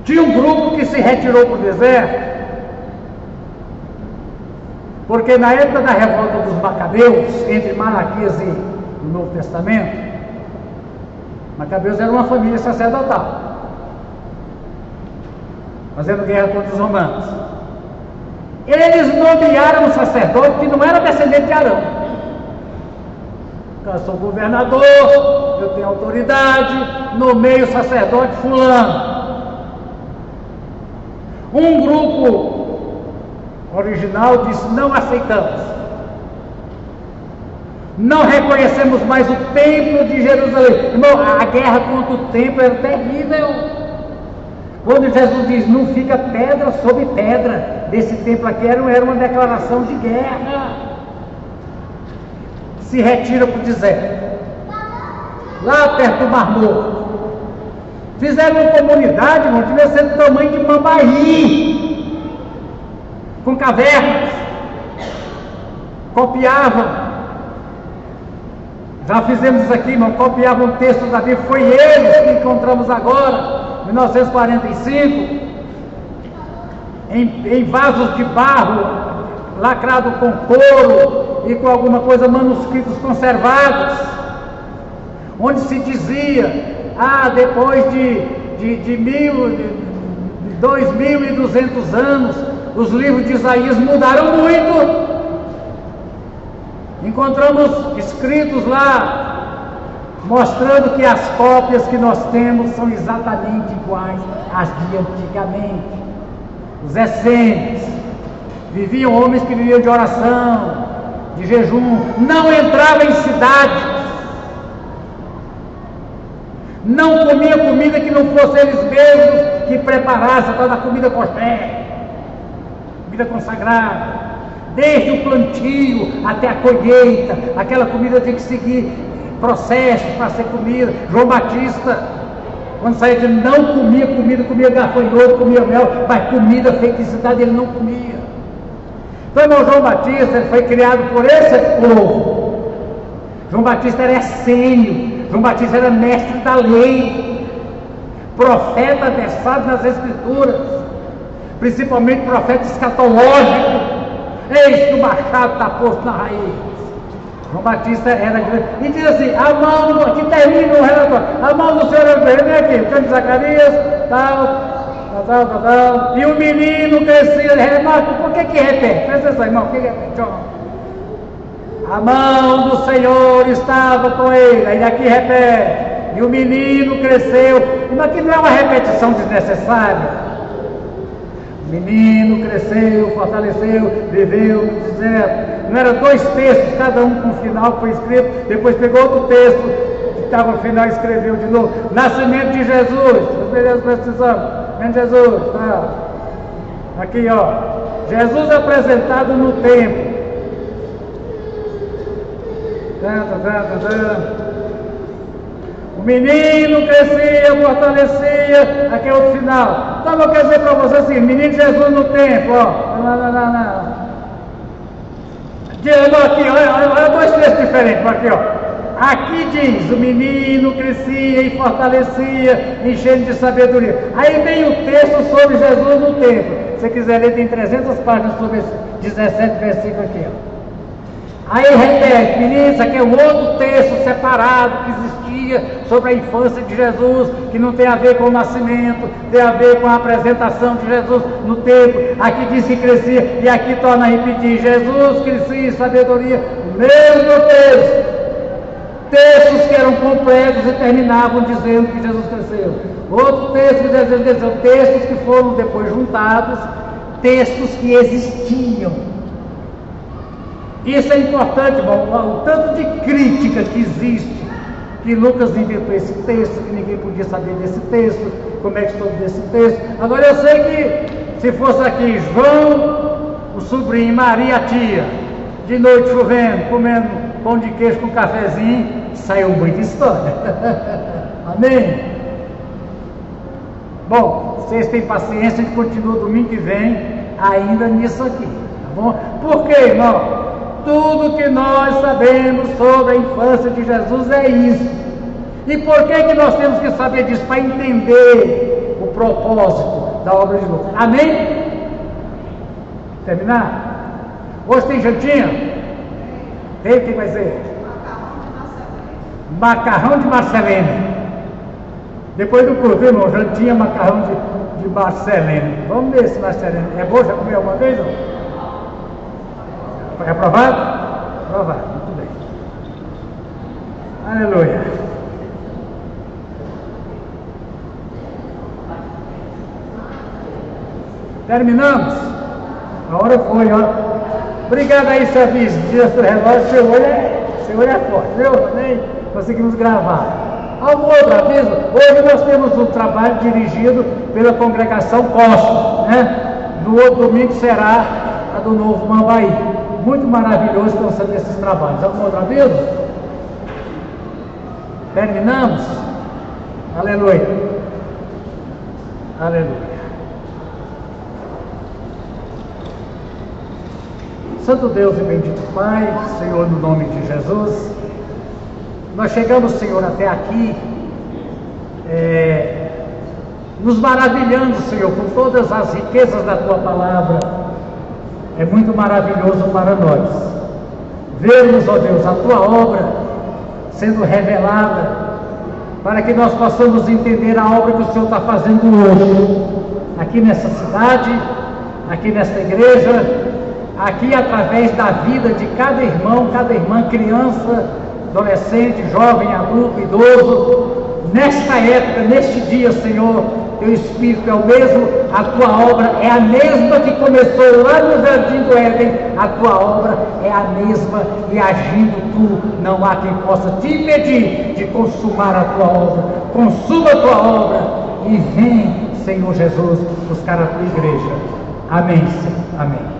Speaker 1: Tinha um grupo que se retirou para o deserto, porque na época da revolta dos Macabeus, entre Malaquias e o Novo Testamento, Macabeus era uma família sacerdotal, fazendo guerra contra os romanos. Eles nomearam um sacerdote que não era descendente de Arão. Eu sou governador, eu tenho autoridade, nomeio o sacerdote fulano. Um grupo original disse: não aceitamos. Não reconhecemos mais o templo de Jerusalém. Irmão, a guerra contra o templo era terrível. Quando Jesus diz: não fica pedra sobre pedra, desse templo aqui era uma declaração de guerra. Se retira para o deserto, lá perto do Mar Morto. Fizeram uma comunidade, irmão, devia ser do tamanho de Mambaí, com cavernas. Copiavam. Já fizemos isso aqui, irmão, copiavam um texto da Bíblia. Foi eles que encontramos agora, 1945, em vasos de barro, lacrado com couro e com alguma coisa, manuscritos conservados, onde se dizia: depois de 2.200 anos, os livros de Isaías mudaram muito. Encontramos escritos lá, mostrando que as cópias que nós temos são exatamente iguais às de antigamente. Os essênios viviam, homens que viviam de oração, de jejum, não entravam em cidades, não comiam comida que não fosse eles mesmos que preparassem, para a comida kosher, comida consagrada. Desde o plantio até a colheita, aquela comida tem que seguir processos para ser comida. João Batista, quando saía de não comia comida, comia gafanhoto, comia mel, mas comida feita em cidade ele não comia. Então, irmão, João Batista, ele foi criado por esse povo. João Batista era essênio, João Batista era mestre da lei, profeta versado nas Escrituras, principalmente profeta escatológico. Eis que o machado está posto na raiz. João Batista era grande. E diz assim: a mão, aqui termina o relatório, a mão do Senhor é vem aqui, o canto de Zacarias, tal. E o menino crescia, remarca, por que repete? Presta atenção, irmão, o que repete? A mão do Senhor estava com ele, aí aqui repete. E o menino cresceu. Mas aqui não é uma repetição desnecessária. O menino cresceu, fortaleceu, viveu no deserto. Não eram dois textos, cada um com o final que foi escrito, depois pegou outro texto que estava no final e escreveu de novo. Nascimento de Jesus, os belezas precisamos. Vem Jesus, tá? Aqui, ó. Jesus apresentado no templo. O menino crescia, fortalecia, aqui é o final. Então eu quero dizer para você assim: menino Jesus no templo, ó. Aqui, olha dois textos diferentes, aqui, ó. Aqui diz: o menino crescia e fortalecia, enchendo de sabedoria. Aí vem o texto sobre Jesus no templo. Se você quiser ler, tem 300 páginas sobre esse 17 versículos aqui, ó. Aí repete: menino, isso aqui é um outro texto separado que existia sobre a infância de Jesus, que não tem a ver com o nascimento, tem a ver com a apresentação de Jesus no templo. Aqui diz que crescia, e aqui torna a repetir: Jesus crescia em sabedoria. O mesmo texto. Textos que eram completos e terminavam dizendo que Jesus cresceu. Outro texto que dizia, textos que foram depois juntados, textos que existiam. Isso é importante, irmão, o tanto de crítica que existe, que Lucas inventou esse texto, que ninguém podia saber desse texto, como é que soube desse texto. Agora eu sei que se fosse aqui João, o sobrinho, Maria, a tia, de noite chovendo, comendo pão de queijo com cafezinho, saiu muita história. Amém? Bom, vocês têm paciência, a gente continua domingo que vem ainda nisso aqui, tá bom? Por quê, irmão? Tudo que nós sabemos sobre a infância de Jesus é isso. E por que nós temos que saber disso? Para entender o propósito da obra de Lucas. Amém? Terminar? Hoje tem jantinha? Tem, o que vai ser? Macarrão de Marcelene. Depois do culto, irmão, jantinha, macarrão de Marcelene. Vamos ver se Marcelene é bom, já comeu alguma vez? Não? É aprovado? Aprovado, muito bem. Aleluia. Terminamos? A hora foi, ó. Obrigado aí, seu aviso. Dias do relógio, seu olho é forte, viu? Nem conseguimos gravar. Algum outro aviso? Hoje nós temos um trabalho dirigido pela congregação Costa, né? No outro domingo será a do Novo Mambaí. Muito maravilhoso estão sendo esses trabalhos. Algum outro aviso? Terminamos? Aleluia. Aleluia. Santo Deus e bendito Pai, Senhor, no nome de Jesus, nós chegamos, Senhor, até aqui, nos maravilhando, Senhor, com todas as riquezas da Tua Palavra. É muito maravilhoso para nós vermos, ó Deus, a Tua obra sendo revelada, para que nós possamos entender a obra que o Senhor está fazendo hoje, aqui nessa cidade, aqui nesta igreja, aqui através da vida de cada irmão, cada irmã, criança, adolescente, jovem, adulto, idoso. Nesta época, neste dia, Senhor, Teu Espírito é o mesmo, a Tua obra é a mesma que começou lá no Jardim do Éden, a Tua obra é a mesma, e agindo Tu, não há quem possa te impedir de consumar a Tua obra. Consuma a Tua obra e vem, Senhor Jesus, buscar a Tua igreja. Amém, Senhor. Amém.